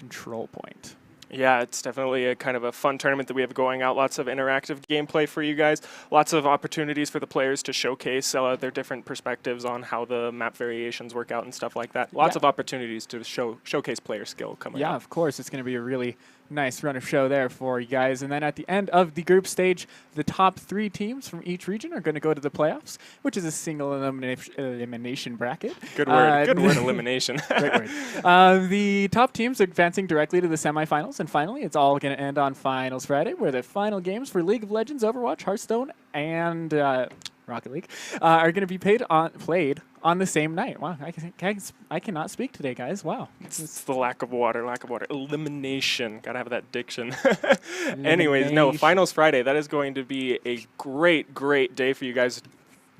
control point. Yeah, it's definitely a kind of a fun tournament that we have going out. Lots of interactive gameplay for you guys. Lots of opportunities for the players to showcase their different perspectives on how the map variations work out and stuff like that. Lots of opportunities to showcase player skill coming up. Yeah, of course. It's going to be a really nice run of show there for you guys. And then at the end of the group stage, the top 3 teams from each region are going to go to the playoffs, which is a single elimination bracket. Good word. Good word, elimination. Great word. The top teams are advancing directly to the semifinals. And finally, it's all going to end on Finals Friday, where the final games for League of Legends, Overwatch, Hearthstone, and Rocket League are going to be played on the same night. Wow, I cannot speak today, guys. Wow. It's the lack of water. Elimination. Gotta have that diction. Anyways, no, Finals Friday. That is going to be a great, great day for you guys.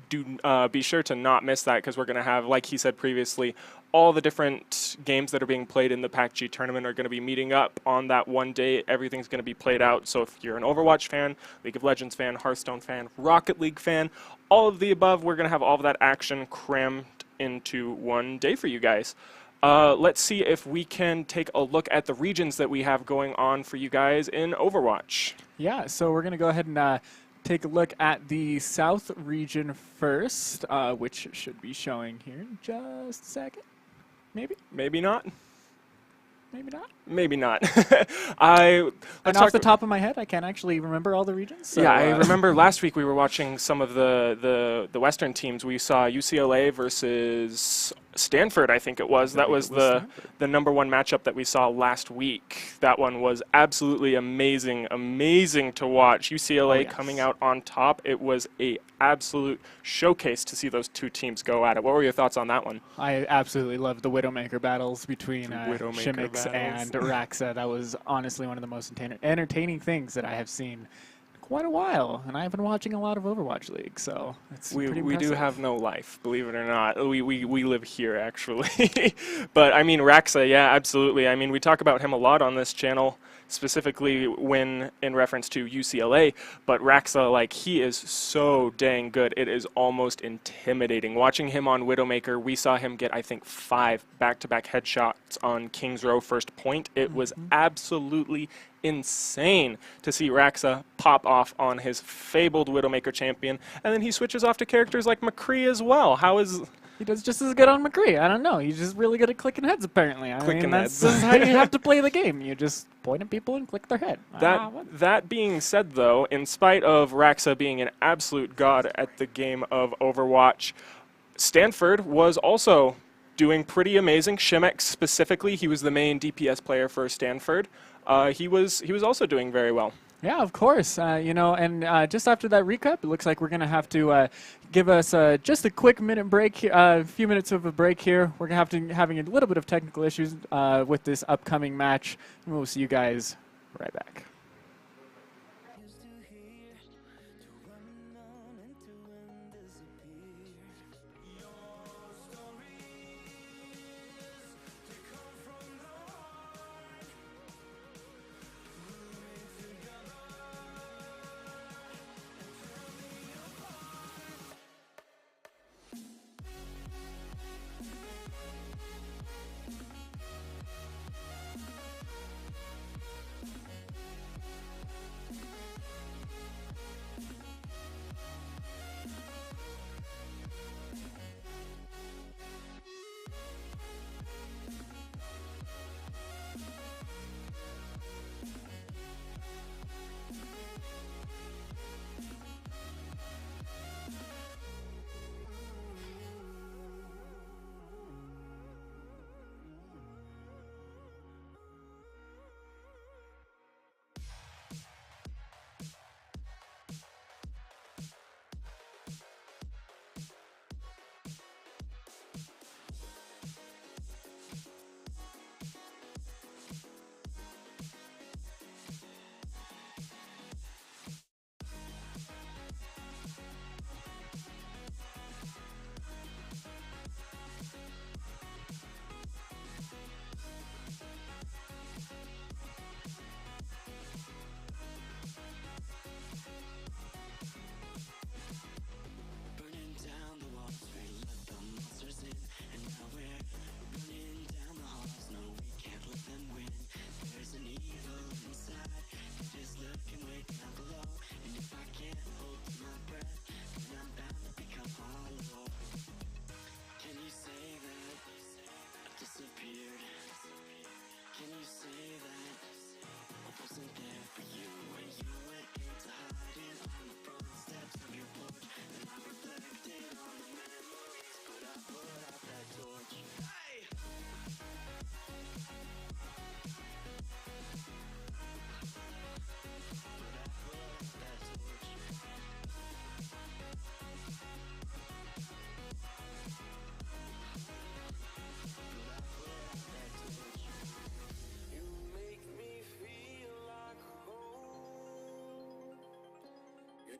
Do be sure to not miss that, because we're going to have, like he said previously, all the different games that are being played in the PACG tournament are going to be meeting up on that one day. Everything's going to be played out. So if you're an Overwatch fan, League of Legends fan, Hearthstone fan, Rocket League fan, all of the above, we're going to have all of that action crammed into one day for you guys. Let's see if we can take a look at the regions that we have going on for you guys in Overwatch. Yeah, so we're going to go ahead and take a look at the South region first, which should be showing here in just a second. Maybe? Maybe not. Maybe not. Maybe not. And off the top of my head, I can't actually remember all the regions. So, yeah, I remember last week we were watching some of the Western teams. We saw UCLA versus Stanford, I think it was. That was the #1 matchup that we saw last week. That one was absolutely amazing to watch. UCLA coming out on top. It was a absolute showcase to see those two teams go at it. What were your thoughts on that one? I absolutely loved the Widowmaker battles between Shimix and Raxa. That was honestly one of the most entertaining things that I have seen in quite a while, and I've been watching a lot of Overwatch League, so it's pretty we do impressive. have no life, believe it or not. We live here, actually. But, I mean, Raxa, yeah, absolutely. I mean, we talk about him a lot on this channel, specifically when in reference to UCLA, but Raxa, like, he is so dang good. It is almost intimidating. Watching him on Widowmaker, we saw him get, I think, 5 back-to-back headshots on King's Row first point. It was absolutely insane to see Raxa pop off on his fabled Widowmaker champion, and then he switches off to characters like McCree as well. He does just as good on McCree. I don't know. He's just really good at clicking heads, apparently. That's how you have to play the game. You just point at people and click their head. That being said, though, in spite of Raxa being an absolute god at the game of Overwatch, Stanford was also doing pretty amazing. Shimix specifically, he was the main DPS player for Stanford. He was also doing very well. Yeah, of course. And just after that recap, it looks like we're going to have to give us just a quick minute break, a few minutes of a break here. We're going to having a little bit of technical issues with this upcoming match, and we'll see you guys right back.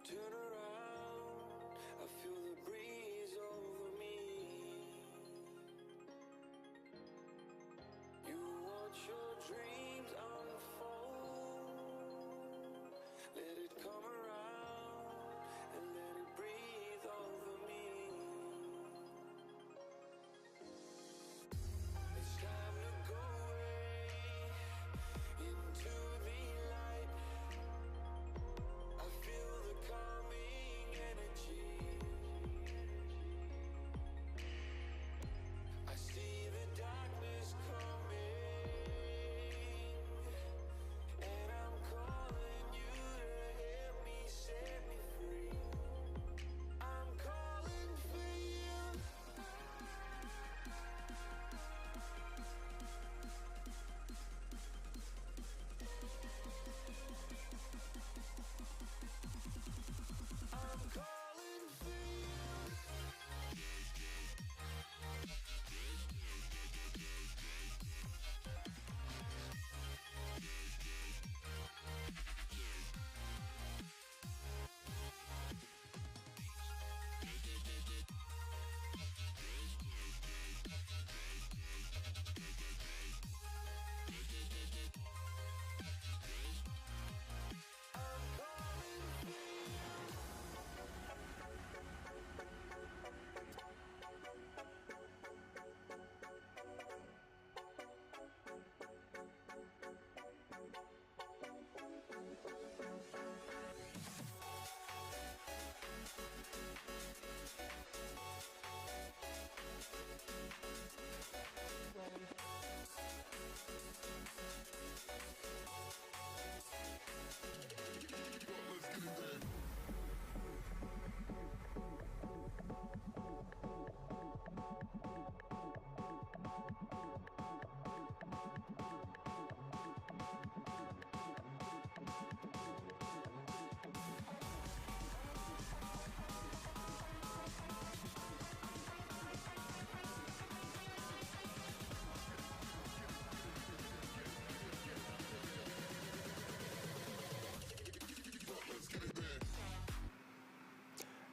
turn around, I feel the breeze over me. You watch your dreams unfold. Let it come around and let it breathe over me. It's time to go away into the light. I feel the calming energy. I see the darkness coming, and I'm calling you to help me set me free. I'm calling for you. I'm calling for you.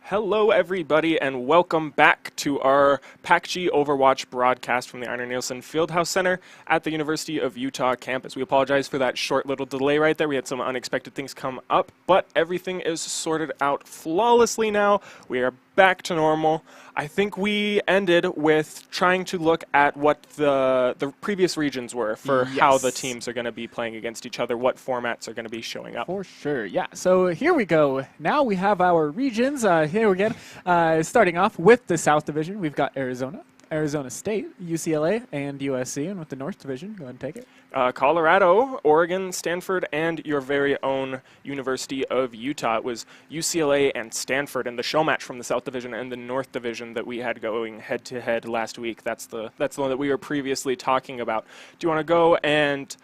Hello, everybody, and welcome back to our PACG Overwatch broadcast from the Einar Nielsen Fieldhouse Center at the University of Utah campus. We apologize for that short little delay right there. We had some unexpected things come up, but everything is sorted out flawlessly now. We are back to normal. I think we ended with trying to look at what the previous regions were for how the teams are going to be playing against each other, what formats are going to be showing up. For sure, yeah. So here we go. Now we have our regions. Here again, starting off with the South Division, we've got Arizona, Arizona State, UCLA, and USC. And with the North Division, go ahead and take it. Colorado, Oregon, Stanford, and your very own University of Utah. It was UCLA and Stanford in the show match from the South Division and the North Division that we had going head-to-head last week. That's the one that we were previously talking about. Do you want to go and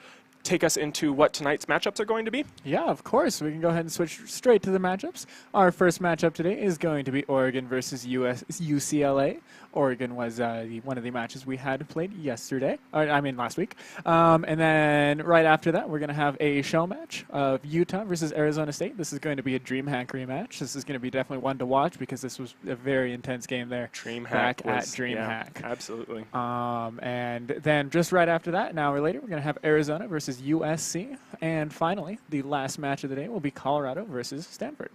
take us into what tonight's matchups are going to be? Yeah, of course. We can go ahead and switch straight to the matchups. Our first matchup today is going to be Oregon versus UCLA. Oregon was one of the matches we had played yesterday. Last week. And then right after that, we're going to have a show match of Utah versus Arizona State. This is going to be a DreamHack rematch. This is going to be definitely one to watch because this was a very intense game there. DreamHack at DreamHack. Yeah, absolutely. And then just right after that, an hour later, we're going to have Arizona versus USC. And finally, the last match of the day will be Colorado versus Stanford.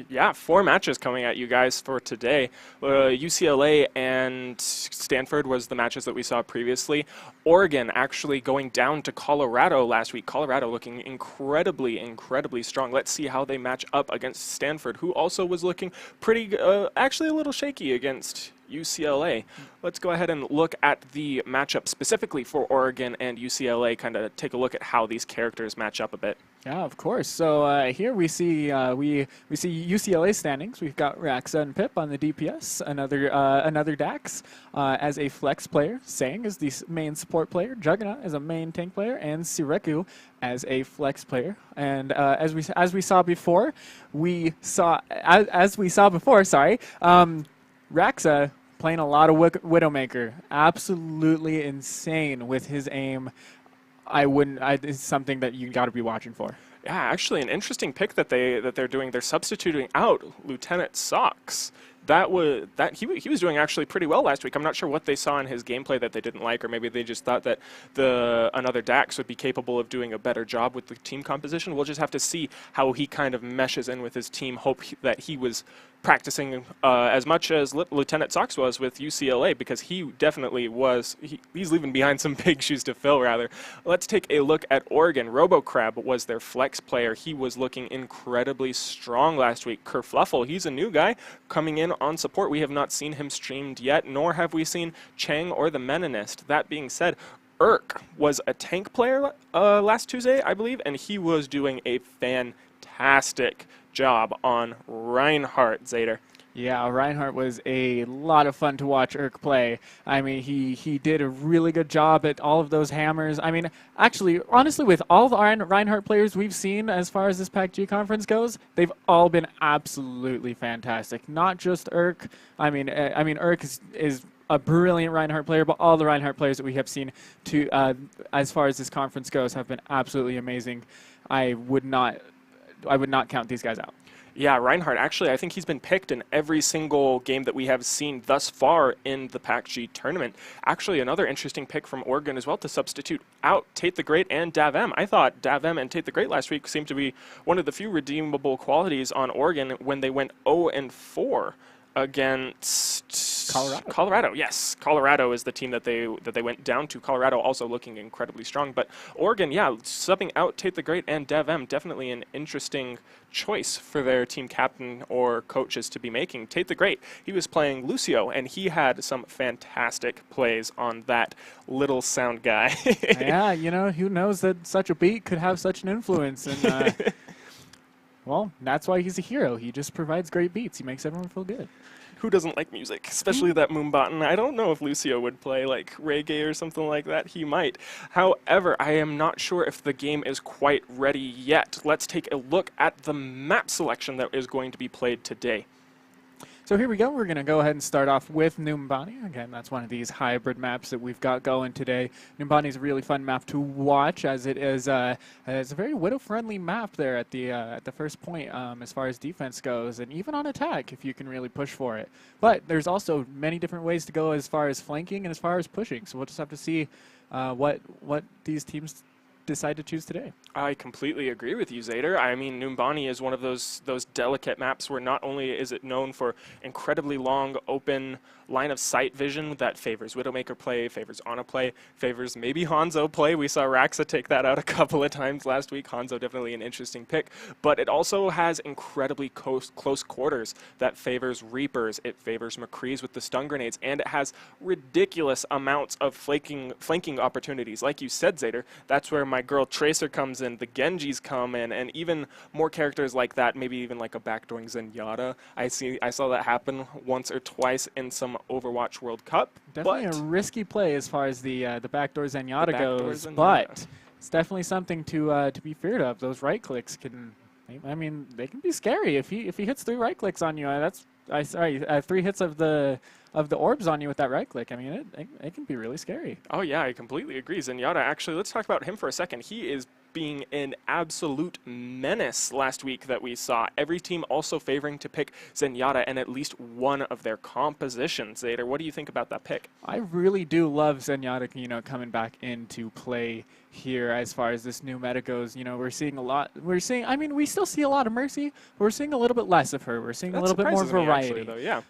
Yeah, 4 matches coming at you guys for today. UCLA and Stanford was the matches that we saw previously. Oregon actually going down to Colorado last week. Colorado looking incredibly strong. Let's see how they match up against Stanford, who also was looking pretty, actually a little shaky against UCLA. Let's go ahead and look at the matchup specifically for Oregon and UCLA, kind of take a look at how these characters match up a bit. Yeah, of course. So here we see we see UCLA standings. We've got Raxa and Pip on the DPS, another Dax as a flex player, Sang as the main support player, Juggernaut as a main tank player, and Sireku as a flex player. And as we saw before, Raxa playing a lot of Widowmaker, absolutely insane with his aim. It's something that you got to be watching for. Yeah, actually, an interesting pick that they're doing. They're substituting out Lieutenant Socks. He was doing actually pretty well last week. I'm not sure what they saw in his gameplay that they didn't like, or maybe they just thought that another Dax would be capable of doing a better job with the team composition. We'll just have to see how he kind of meshes in with his team. Hope that he was practicing as much as Lieutenant Socks was with UCLA, because he definitely was. He's leaving behind some big shoes to fill, rather. Let's take a look at Oregon. RoboCrab was their flex player. He was looking incredibly strong last week. Kerfluffle, he's a new guy coming in on support. We have not seen him streamed yet, nor have we seen Chang or the Meninist. That being said, Urk was a tank player last Tuesday, I believe, and he was doing a fantastic job on Reinhardt, Zader. Yeah, Reinhardt was a lot of fun to watch Urk play. I mean, he did a really good job at all of those hammers. I mean, actually, honestly, with all the Reinhardt players we've seen as far as this PACG conference goes, they've all been absolutely fantastic. Not just Urk. I mean, Urk is a brilliant Reinhardt player, but all the Reinhardt players that we have seen as far as this conference goes have been absolutely amazing. I would not count these guys out. Yeah, Reinhardt, actually, I think he's been picked in every single game that we have seen thus far in the PACG tournament. Actually, another interesting pick from Oregon as well to substitute out Tate the Great and Davem. I thought Davem and Tate the Great last week seemed to be one of the few redeemable qualities on Oregon when they went 0-4 against Colorado. Yes, Colorado is the team that they went down to. Colorado also looking incredibly strong, but Oregon, yeah, subbing out Tate the Great and Dev-M, definitely an interesting choice for their team captain or coaches to be making. Tate the Great, he was playing Lucio, and he had some fantastic plays on that little sound guy. Yeah, you know, who knows that such a beat could have such an influence, and well, that's why he's a hero. He just provides great beats. He makes everyone feel good. Who doesn't like music, especially that Moonbutton? I don't know if Lucio would play like reggae or something like that. He might. However, I am not sure if the game is quite ready yet. Let's take a look at the map selection that is going to be played today. So here we go. We're going to go ahead and start off with Numbani. Again, that's one of these hybrid maps that we've got going today. Numbani is a really fun map to watch, as it is it's a very widow-friendly map there at the first point as far as defense goes, and even on attack if you can really push for it. But there's also many different ways to go as far as flanking and as far as pushing. So we'll just have to see what these teams decide to choose today. I completely agree with you, Zader. I mean, Numbani is one of those delicate maps where not only is it known for incredibly long, open line of sight vision that favors Widowmaker play, favors Ana play, favors maybe Hanzo play. We saw Raxa take that out a couple of times last week. Hanzo definitely an interesting pick, but it also has incredibly close quarters that favors Reapers. It favors McCree's with the stun grenades, and it has ridiculous amounts of flanking opportunities. Like you said, Zader, that's where my girl Tracer comes in, the Genjis come in, and even more characters like that, maybe even like a backdooring Zenyatta. I saw that happen once or twice in some Overwatch World Cup. Definitely a risky play as far as the backdoor Zenyatta goes, but it's definitely something to be feared of. Those right clicks can, I mean, they can be scary. If he hits 3 right clicks on you, 3 hits of the orbs on you with that right click. I mean, it can be really scary. Oh yeah, I completely agree. Zenyatta, actually, let's talk about him for a second. He is being an absolute menace last week that we saw. Every team also favoring to pick Zenyatta in at least one of their compositions. Zader, what do you think about that pick? I really do love Zenyatta, you know, coming back into play here as far as this new meta goes. You know, we're seeing a lot. I mean, we still see a lot of Mercy, but we're seeing a little bit less of her. We're seeing a little bit more variety. Actually, though, yeah.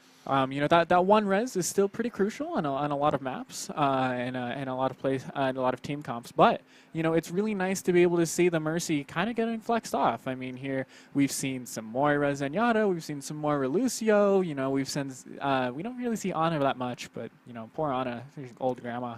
You know, that one res is still pretty crucial on a lot of maps and a lot of plays and a lot of team comps. But you know, it's really nice to be able to see the Mercy kind of getting flexed off. I mean, here we've seen some Moira Zenyatta, we've seen some Moira Lucio. You know, we've seen we don't really see Ana that much, but you know, poor Ana, old grandma.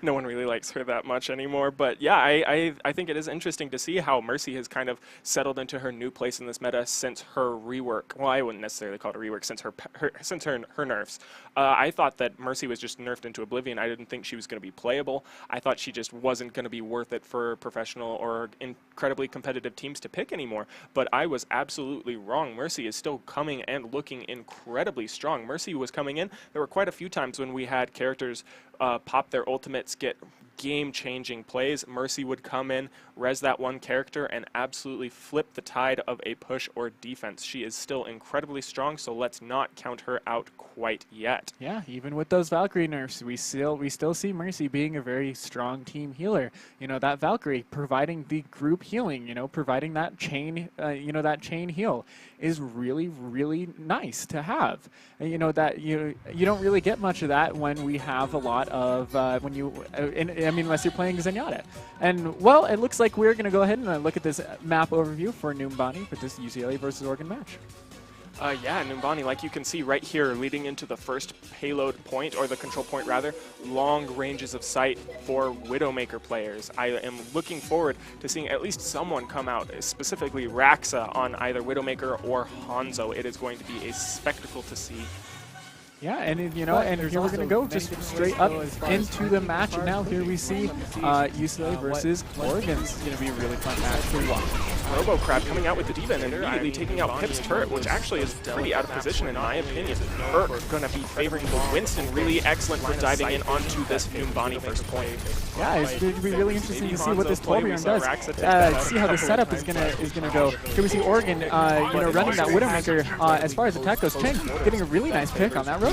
No one really likes her that much anymore. But yeah, I think it is interesting to see how Mercy has kind of settled into her new place in this meta since her rework. Well, I wouldn't necessarily call it a rework since her nerfs. I thought that Mercy was just nerfed into oblivion. I didn't think she was going to be playable. I thought she just wasn't going to be worth it for professional or incredibly competitive teams to pick anymore. But I was absolutely wrong. Mercy is still coming and looking incredibly strong. Mercy was coming in. There were quite a few times when we had characters pop their ultimates, get game-changing plays. Mercy would come in, res that one character, and absolutely flip the tide of a push or defense. She is still incredibly strong, so let's not count her out quite yet. Yeah, even with those Valkyrie nerfs, we still see Mercy being a very strong team healer. You know, that Valkyrie providing the group healing, you know, providing that chain, that chain heal is really, really nice to have. And, you know, that you don't really get much of that when we have a lot of unless you're playing Zenyatta. And well, it looks like we're going to go ahead and look at this map overview for Numbani for this UCLA versus Oregon match. Yeah, Numbani, like you can see right here, leading into the first payload point, or the control point rather, long ranges of sight for Widowmaker players. I am looking forward to seeing at least someone come out, specifically Raxa on either Widowmaker or Hanzo. It is going to be a spectacle to see. Yeah, and and here we're going to go just straight up into the match. And now here we see UCLA versus Oregon's going to be a really fun match to watch. RoboCrab coming out with the D.Va and immediately taking out Pip's turret, which actually is pretty out of position in my opinion. Going to be favoring the Winston, really excellent for diving in onto this Numbani first point. Yeah, it's going to be really interesting to see what this Torbjorn does. See how the setup is gonna go. Here we see Oregon, running that Widowmaker. As far as attack goes, Cheng getting a really nice pick on that Roadhog.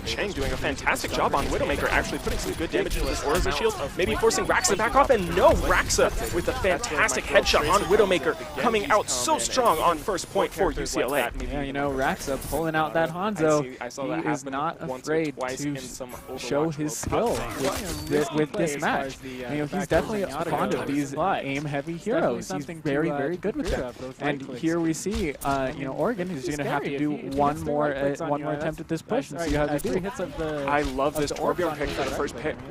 Cheng doing a fantastic job on Widowmaker, actually putting some good damage into this Orza shield, maybe forcing Raxa back off, and no, Raxa with a fantastic headshot on Widowmaker, coming out so strong on first point for UCLA. Yeah, you know, Raxa pulling out that Hanzo. He is not afraid to show his skill with this match. You know, he's definitely fond of these aim-heavy heroes. He's very, very good with them. And here we see, Oregon is going to have to do one more attempt at this push and see how they do. I love this Torbjorn pick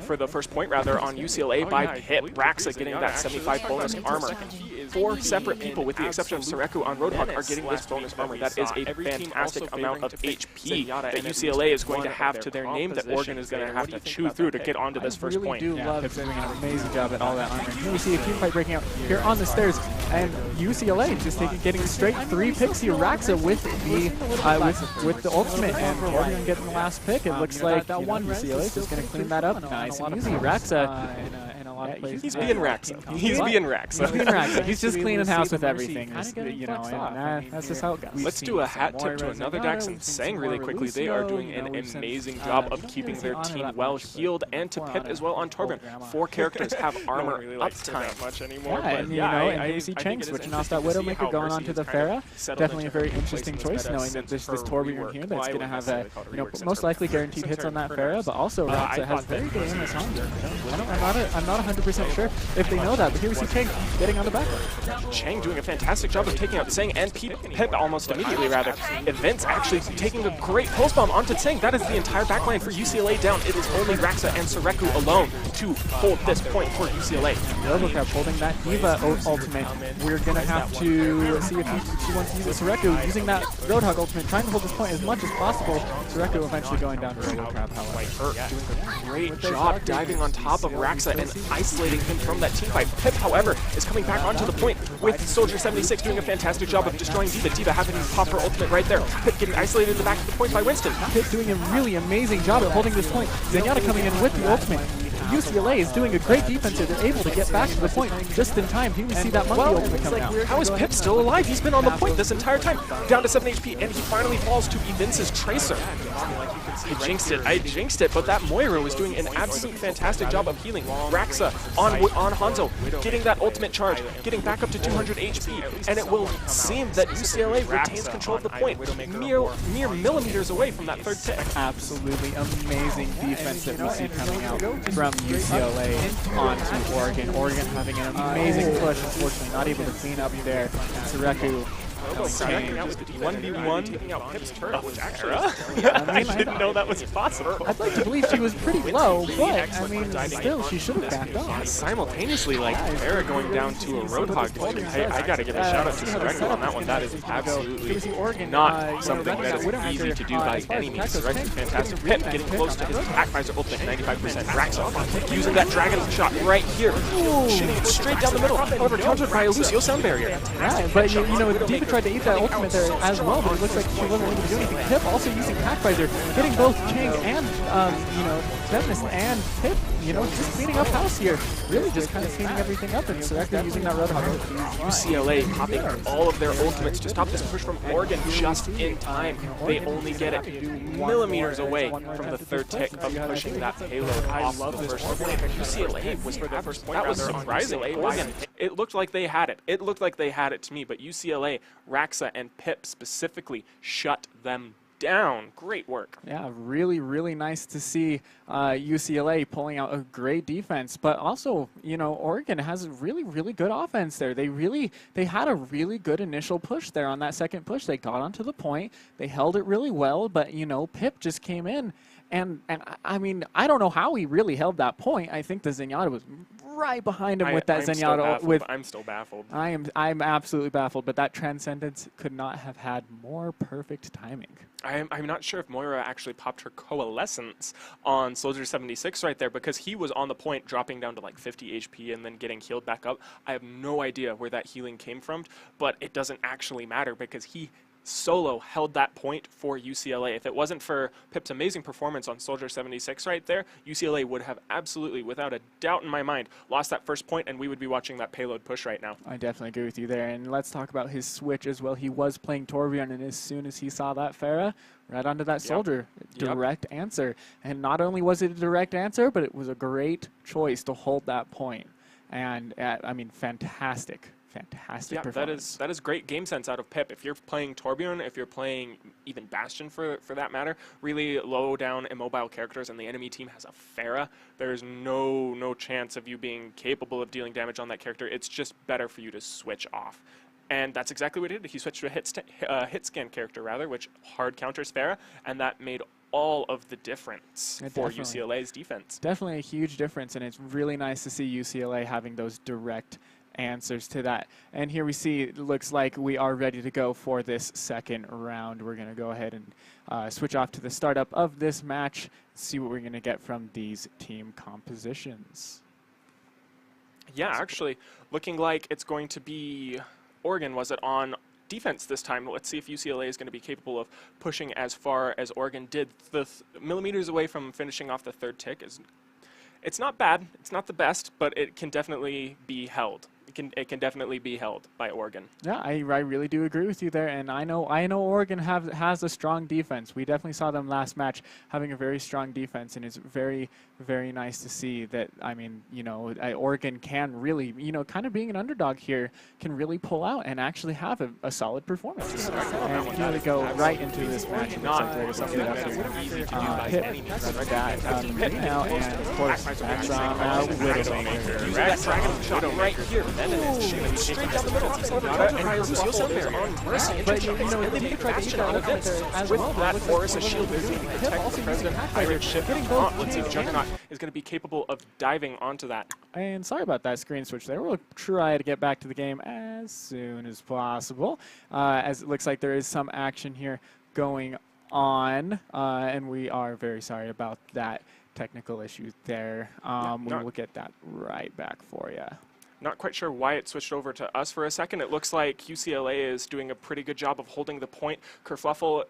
for the first point rather on UCLA by Pip. Raxa getting that 75 bonus armor. 4 separate people, with the exception of Sureku on Roadhog, are getting this bonus armor. That is a fantastic amount of HP that UCLA is going to have to their name that Oregon is going to have to chew through to get onto this first point. Pip's doing an amazing job at all that armor. Here we see a team fight breaking out here on the stairs, and UCLA just getting straight 3 picks here. Raxa with the ultimate, and Oregon getting the last pick. It looks like that one UCLA is just going to clean that up nice and easy. Raxa. He's being Raxa. He's being Raxa. He's just cleaning house with everything. That's just how it goes. Let's do a hat tip to another Dax and Sang really quickly. They are doing an amazing job of keeping their team well healed, and to Pip as well on Torbjorn. 4 characters have armor uptime much anymore. And you see Cheng switching off that Widowmaker, going on to the Pharah. Definitely a very interesting choice, knowing that this Torbjorn here that's going to have that, most likely guaranteed hits on that Pharah, but also Raxa has very good aim as Hanzo. I'm not 100% sure if they know that, but here we see Cheng getting on the back. Cheng doing a fantastic job of taking out Tseng and Pip almost immediately, rather. Events actually taking a great pulse bomb onto Tseng. That is the entire backline for UCLA down. It is only Raxa and Sureku alone to hold this point for UCLA. RoboCrab holding that D.Va ultimate. We're going to have to see if she wants to use it. Sureku using that Roadhog ultimate, trying to hold this point as much as possible. Sureku eventually going down to RoboCrab, however. Doing a great job diving on top of Raxa and isolating him from that team fight. Pip, however, is coming back onto the point with Soldier 76 doing a fantastic job of destroying D.Va. D.Va having to pop her ultimate right there. Pip getting isolated in the back of the point by Winston. Pip doing a really amazing job of holding this point. Zenyatta coming in with the ultimate. UCLA is doing a great defense here. They're able to get back to the point just in time. Here we see that monkey ultimate coming out. How is Pip still alive? He's been on the point this entire time. Down to 7 HP, and he finally falls to Evince's Tracer. I jinxed it, but that Moira was doing an absolute fantastic job of healing. Raxa on Hanzo, getting that ultimate charge, getting back up to 200 HP, and it will seem that UCLA retains control of the point, mere millimeters away from that third tick. Absolutely amazing defense that we see coming out from UCLA onto Oregon. Oregon having an amazing push, unfortunately not able to clean up there. Sureku taking out 1v1, taking out Pip's turret, which actually I didn't know that was possible. I'd like to believe she was pretty low, but I mean, still, she should have backed off. Simultaneously, like, Pharah going down to a Roadhog. Hey, I gotta give a shout out to Sureku on that one. That is absolutely not something that is easy to do by any means. Sureku, fantastic. Pip getting close to his attack visor ultimate, 95%. Raxa using that dragon shot right here, shooting it straight down the middle. However, countered by a Lucio sound barrier. Right, but you know, tried to eat that ultimate there as well, but it looks like she wasn't able to do anything. Pip also using Pack Visor, getting both Chang and, you know, Devinus and Pip, you know, just cleaning up house here. Really just kind of cleaning everything up and directly using that Roadhog. UCLA popping all of their ultimates to stop this push from Oregon just in time. They only get it millimeters away from the third tick of pushing that payload off the first point. UCLA was for the first point. That was surprising. Oregon, it looked like they had it. It looked like they had it to me, but UCLA, Raxa, and Pip specifically shut them down. Great work. Yeah, really, really nice to see UCLA pulling out a great defense, but also, you know, Oregon has a really, really good offense there. They had a really good initial push there on that second push. They got onto the point, they held it really well, but, you know, Pip just came in. And I mean, I don't know how he really held that point. I think the Zenyatta was right behind him with that Zenyatta. I'm still baffled. I'm absolutely baffled, but that Transcendence could not have had more perfect timing. I'm not sure if Moira actually popped her Coalescence on Soldier 76 right there, because he was on the point dropping down to like 50 HP and then getting healed back up. I have no idea where that healing came from, but it doesn't actually matter because he solo held that point for UCLA. If it wasn't for Pip's amazing performance on Soldier 76 right there, UCLA would have absolutely, without a doubt in my mind, lost that first point, and we would be watching that payload push right now. I definitely agree with you there, and let's talk about his switch as well. He was playing Torbjorn, and as soon as he saw that Pharah, right onto that Soldier. Direct answer. And not only was it a direct answer, but it was a great choice to hold that point. And, I mean, fantastic performance. That is great game sense out of Pip. If you're playing Torbjorn, if you're playing even Bastion for that matter, really low down immobile characters, and the enemy team has a Pharah, there's no chance of you being capable of dealing damage on that character. It's just better for you to switch off. And that's exactly what he did. He switched to a hit scan character, rather, which hard counters Pharah, and that made all of the difference for UCLA's defense. Definitely a huge difference, and it's really nice to see UCLA having those direct answers to that. And here we see, it looks like we are ready to go for this second round. We're going to go ahead and switch off to the startup of this match, see what we're going to get from these team compositions. Yeah, actually, looking like it's going to be Oregon, was it, on defense this time. Let's see if UCLA is going to be capable of pushing as far as Oregon did. The millimeters away from finishing off the third tick is, it's not bad, it's not the best, but it can definitely be held. It can definitely be held by Oregon. Yeah, I really do agree with you there, and I know Oregon has a strong defense. We definitely saw them last match having a very strong defense, and it's very, very nice to see that. I mean, you know, Oregon can really, you know, kind of being an underdog here, can really pull out and actually have a solid performance. And here we go right into this match. It looks like there's something up here. Now, and of course, that's Widowmaker. Right here. Straight down the middle. But you know, they make a Bastion out of this. With that Horus, a shield is going to protect the President Pirate ship. Let's see if Juggernaut is going to be capable of diving onto that. And sorry about that screen switch there. We'll try to get back to the game as soon as possible, as it looks like there is some action here going on, and we are very sorry about that technical issue there. We will get that right back for you. Not quite sure why it switched over to us for a second. It looks like UCLA is doing a pretty good job of holding the point. Kerfluffle,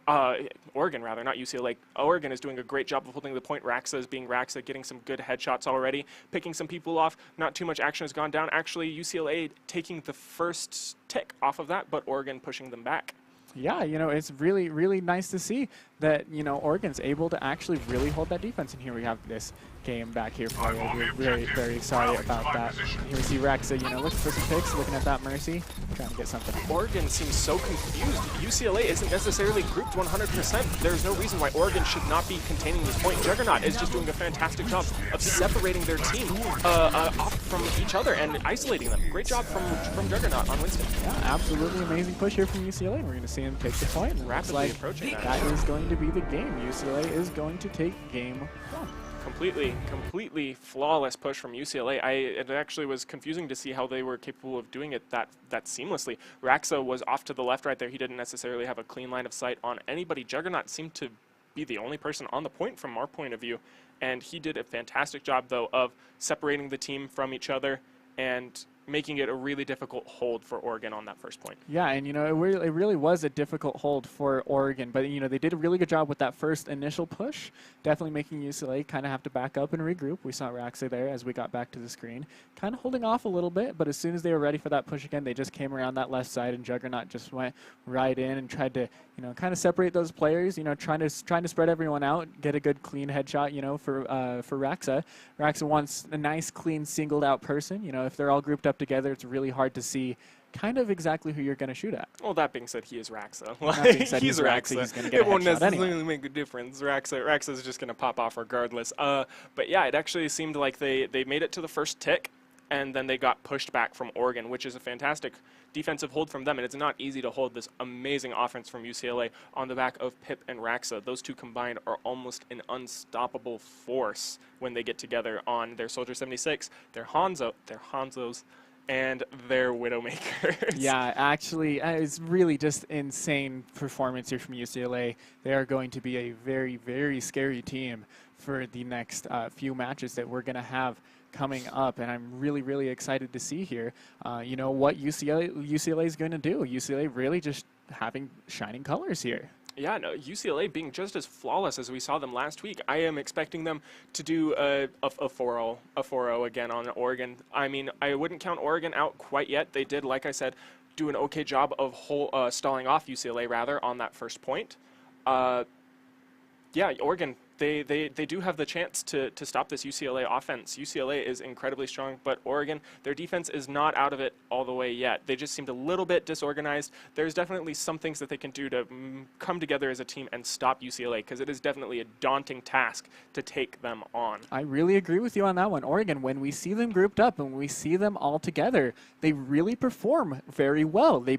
Oregon rather, not UCLA. Oregon is doing a great job of holding the point. Raxa is being Raxa, getting some good headshots already, picking some people off. Not too much action has gone down. Actually, UCLA taking the first tick off of that, but Oregon pushing them back. Yeah, you know, it's really, really nice to see that, you know, Oregon's able to actually really hold that defense. And here we have this game back here for you. We're very, very sorry about that. Here we see Raxa, you know, looking for some picks, looking at that Mercy, trying to get something. Oregon seems so confused. UCLA isn't necessarily grouped 100%. There's no reason why Oregon should not be containing this point. Juggernaut is just doing a fantastic job of separating their team off from each other and isolating them. Great job from Juggernaut on Winston. Yeah, absolutely amazing push here from UCLA. We're going to see him take the point. And Rapidly approaching that is going to be the game. UCLA is going to take game one. Completely flawless push from UCLA. It actually was confusing to see how they were capable of doing it that seamlessly. Raxa was off to the left right there. He didn't necessarily have a clean line of sight on anybody. Juggernaut seemed to be the only person on the point from our point of view, and he did a fantastic job though of separating the team from each other and making it a really difficult hold for Oregon on that first point. Yeah, and it really was a difficult hold for Oregon, but they did a really good job with that first initial push, definitely making UCLA kind of have to back up and regroup. We saw Raxa there as we got back to the screen, kind of holding off a little bit, but as soon as they were ready for that push again, they just came around that left side, and Juggernaut just went right in and tried to kind of separate those players, trying to spread everyone out, get a good clean headshot, for Raxa. Raxa wants a nice clean singled out person. If they're all grouped up together, it's really hard to see kind of exactly who you're going to shoot at. Well, that being said, he is Raxa. That being said, he's Raxa. He's going to get it a won't headshot necessarily anyway. make a difference. Raxa is just going to pop off regardless. But yeah, it actually seemed like they made it to the first tick, and then they got pushed back from Oregon, which is a fantastic defensive hold from them. And it's not easy to hold this amazing offense from UCLA on the back of Pip and Raxa. Those two combined are almost an unstoppable force when they get together on their Soldier 76, their Hanzos, and their Widowmakers. Yeah, actually, it's really just insane performance here from UCLA. They are going to be a very, very scary team for the next few matches that we're going to have coming up, and I'm really, really excited to see here, what UCLA is going to do. UCLA really just having shining colors here. Yeah, no, UCLA being just as flawless as we saw them last week. I am expecting them to do a 4-0 again on Oregon. I mean, I wouldn't count Oregon out quite yet. They did, like I said, do an okay job of stalling off UCLA, rather, on that first point. Yeah, Oregon, they do have the chance to stop this UCLA offense. UCLA is incredibly strong, but Oregon, their defense is not out of it all the way yet. They just seemed a little bit disorganized. There's definitely some things that they can do to come together as a team and stop UCLA, because it is definitely a daunting task to take them on. I really agree with you on that one. Oregon, when we see them grouped up and we see them all together, they really perform very well. They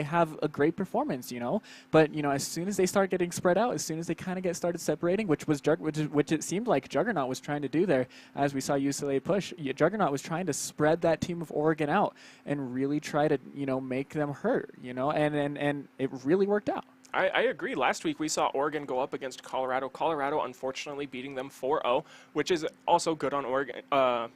have a great performance, But, as soon as they start getting spread out, as soon as they kind of get started separating, which it seemed like Juggernaut was trying to do there, as we saw UCLA push. Juggernaut was trying to spread that team of Oregon out and really try to make them hurt, and it really worked out. I agree. Last week we saw Oregon go up against Colorado. Colorado unfortunately beating them 4-0, which is also good on Oregon.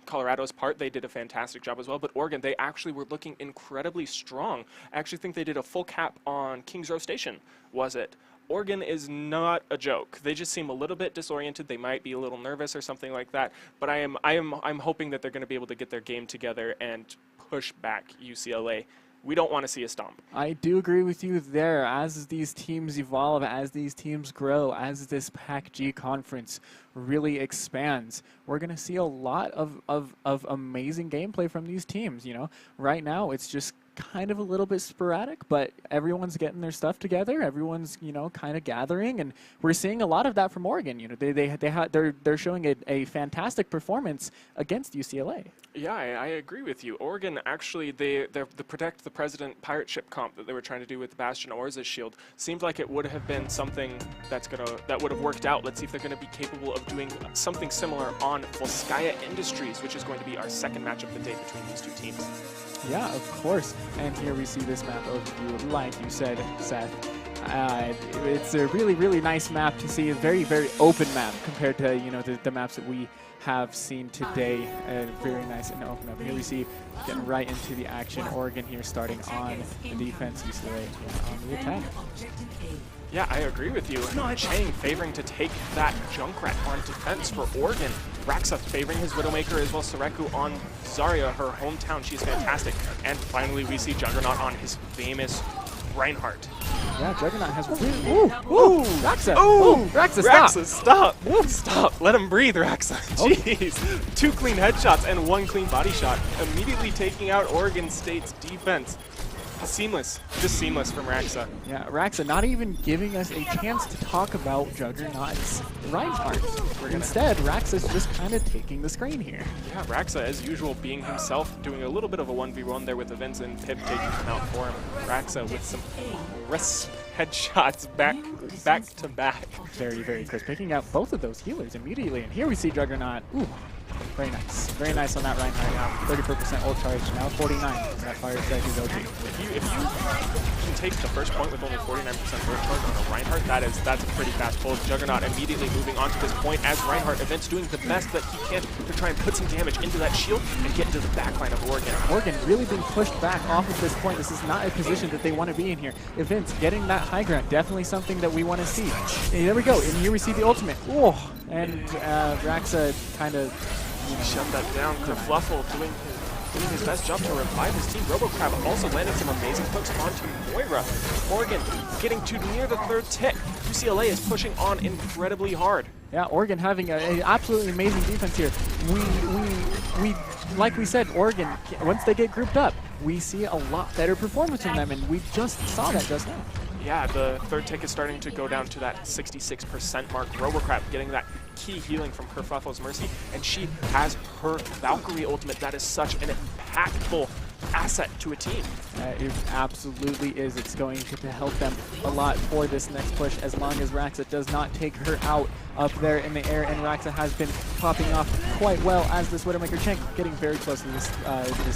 Colorado's part. They did a fantastic job as well. But Oregon, they actually were looking incredibly strong. I actually think they did a full cap on Kings Row Station, was it? Oregon is not a joke. They just seem a little bit disoriented. They might be a little nervous or something like that. But I'm hoping that they're going to be able to get their game together and push back UCLA. We don't want to see a stomp. I do agree with you there. As these teams evolve, as these teams grow, as this PACG conference really expands, we're going to see a lot of amazing gameplay from these teams. Right now it's just kind of a little bit sporadic, but everyone's getting their stuff together. Everyone's kind of gathering, and we're seeing a lot of that from Oregon. They're showing a fantastic performance against UCLA. Yeah, I agree with you. Oregon actually, the Protect the President pirate ship comp that they were trying to do with Bastion Orza's shield seemed like it would have been something that would have worked out. Let's see if they're going to be capable of doing something similar on Volskaya Industries, which is going to be our second match of the day between these two teams. Yeah, of course. And here we see this map overview, like you said, Seth. It's a really, really nice map to see. A very, very open map compared to the maps that we have seen today. Very nice and open up. Here we see getting right into the action. Oregon here starting on the defense, UCLA on the attack. Yeah, I agree with you. Chang favoring to take that Junkrat on defense for Oregon. Raxa favoring his Widowmaker as well. Sareku on Zarya, her hometown. She's fantastic. And finally, we see Juggernaut on his famous Reinhardt. Yeah, Juggernaut has ooh, Raxa! Ooh, Raxa, stop! Raxa, stop! Stop! Let him breathe, Raxa. Jeez. 2 clean headshots and 1 clean body shot, immediately taking out Oregon State's defense. Seamless. Just seamless from Raxa. Yeah, Raxa not even giving us a chance to talk about Juggernaut's Reinhardt. Instead, Raxa's just kind of taking the screen here. Yeah, Raxa, as usual, being himself, doing a little bit of a 1v1 there with the Vince and Pip taking him out for him. Raxa with some crisp headshots back to back. Very, very crisp. Picking out both of those healers immediately. And here we see Juggernaut. Ooh. Very nice. Very nice on that Reinhardt. 34% ult charge, now 49. That fire strike is OP. If you can take the first point with only 49% ult charge on a Reinhardt, that's a pretty fast pull. Juggernaut immediately moving on to this point as Reinhardt Events doing the best that he can to try and put some damage into that shield and get into the backline of Oregon. Oregon really being pushed back off of this point. This is not a position that they want to be in here. Events getting that high ground, definitely something that we want to see. And there we go, and here we see the ultimate. Oh, and Raxa kind of shut that down. Kerfluffle doing his best job to revive his team. RoboCrab also landing some amazing hooks onto Moira. Oregon getting to near the third tick. UCLA is pushing on incredibly hard. Yeah, Oregon having an absolutely amazing defense here. We like we said, Oregon, once they get grouped up, we see a lot better performance from them, and we just saw that just now. Yeah, the third tick is starting to go down to that 66% mark. RoboCrab getting that key healing from Kerfluffle's Mercy, and she has her Valkyrie ultimate. That is such an impactful asset to a team. It absolutely is. It's going to help them a lot for this next push as long as Raxa does not take her out up there in the air, and Raxa has been popping off quite well as this Widowmaker Cheng getting very close to this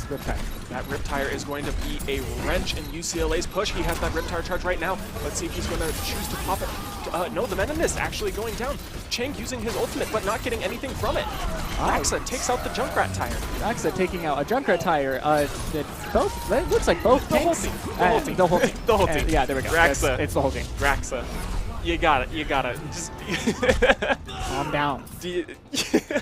Riptide. That Riptire is going to be a wrench in UCLA's push. He has that Riptire charge right now. Let's see if he's going to choose to pop it. No, the Meninist actually going down. Cheng using his ultimate, but not getting anything from it. Raxa takes out the Junkrat tire. Raxa taking out a Junkrat tire. It looks like both tanks. The whole team. The whole team. Yeah, there we go. Raxa. It's the whole team. Raxa. You got it. You got it. Just calm down.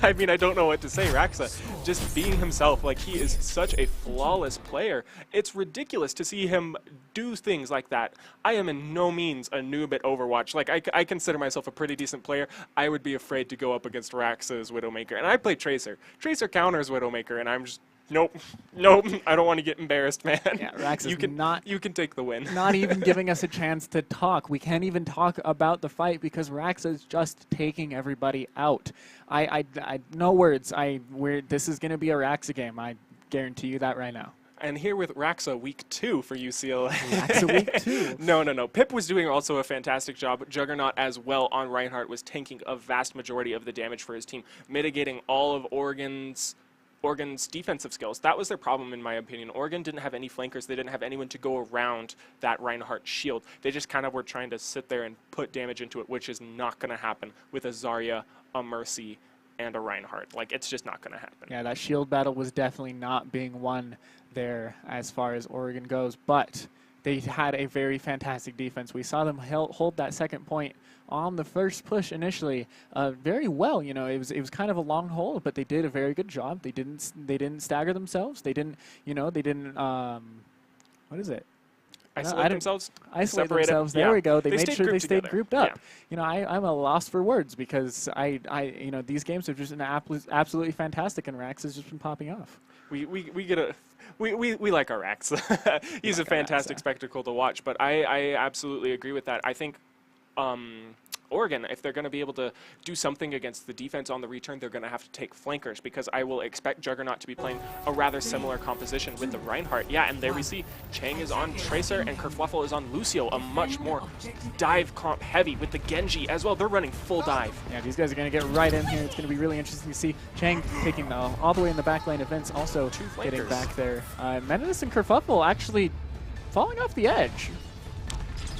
I mean, I don't know what to say. Raxa just being himself, like he is such a flawless player. It's ridiculous to see him do things like that. I am in no means a noob at Overwatch. Like I consider myself a pretty decent player. I would be afraid to go up against Raxa's Widowmaker, and I play Tracer. Tracer counters Widowmaker, and I'm just nope. I don't want to get embarrassed, man. Yeah, Rax is you can take the win. Not even giving us a chance to talk. We can't even talk about the fight because Rax is just taking everybody out. I no words. This is going to be a Raxa game. I guarantee you that right now. And here with Raxa week 2 for UCLA. Raxa week 2. No. Pip was doing also a fantastic job. Juggernaut as well on Reinhardt was tanking a vast majority of the damage for his team, mitigating all of Oregon's defensive skills. That was their problem, in my opinion. Oregon didn't have any flankers. They didn't have anyone to go around that Reinhardt shield. They just kind of were trying to sit there and put damage into it, which is not going to happen with a Zarya, a Mercy, and a Reinhardt. Like, it's just not going to happen. Yeah, that shield battle was definitely not being won there as far as Oregon goes, but they had a very fantastic defense. We saw them hold that second point on the first push initially very well. You know, it was kind of a long hold, but they did a very good job. They didn't stagger themselves. They didn't what is it? Isolate themselves. Isolate themselves. There we go. They made sure they stayed grouped up. Yeah. You know, I'm a loss for words because you know, these games have just been absolutely fantastic, and Rax has just been popping off. We like our Rax. He's a fantastic spectacle to watch, but I absolutely agree with that. I think Oregon, if they're going to be able to do something against the defense on the return, they're going to have to take flankers, because I will expect Juggernaut to be playing a rather similar composition with the Reinhardt. Yeah, and there we see Cheng is on Tracer and Kerfluffle is on Lucio, a much more dive comp heavy with the Genji as well. They're running full dive. Yeah, these guys are going to get right in here. It's going to be really interesting to see Cheng taking all the way in the back lane. Events also getting back there. Meninist and Kerfluffle actually falling off the edge.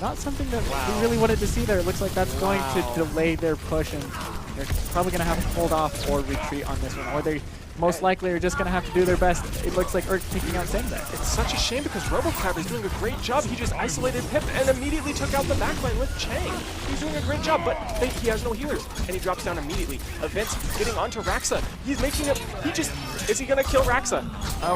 Not something that we really wanted to see there. It looks like that's going to delay their push, and they're probably going to have to hold off or retreat on this one, or they most likely are just going to have to do their best. It looks like Urk taking out Senda. It's such a shame because RoboCrab is doing a great job. He just isolated Pip and immediately took out the backline with Cheng. He's doing a great job, but he has no healers, and he drops down immediately. Events getting onto Raxa. He's making it. Is he going to kill Raxa?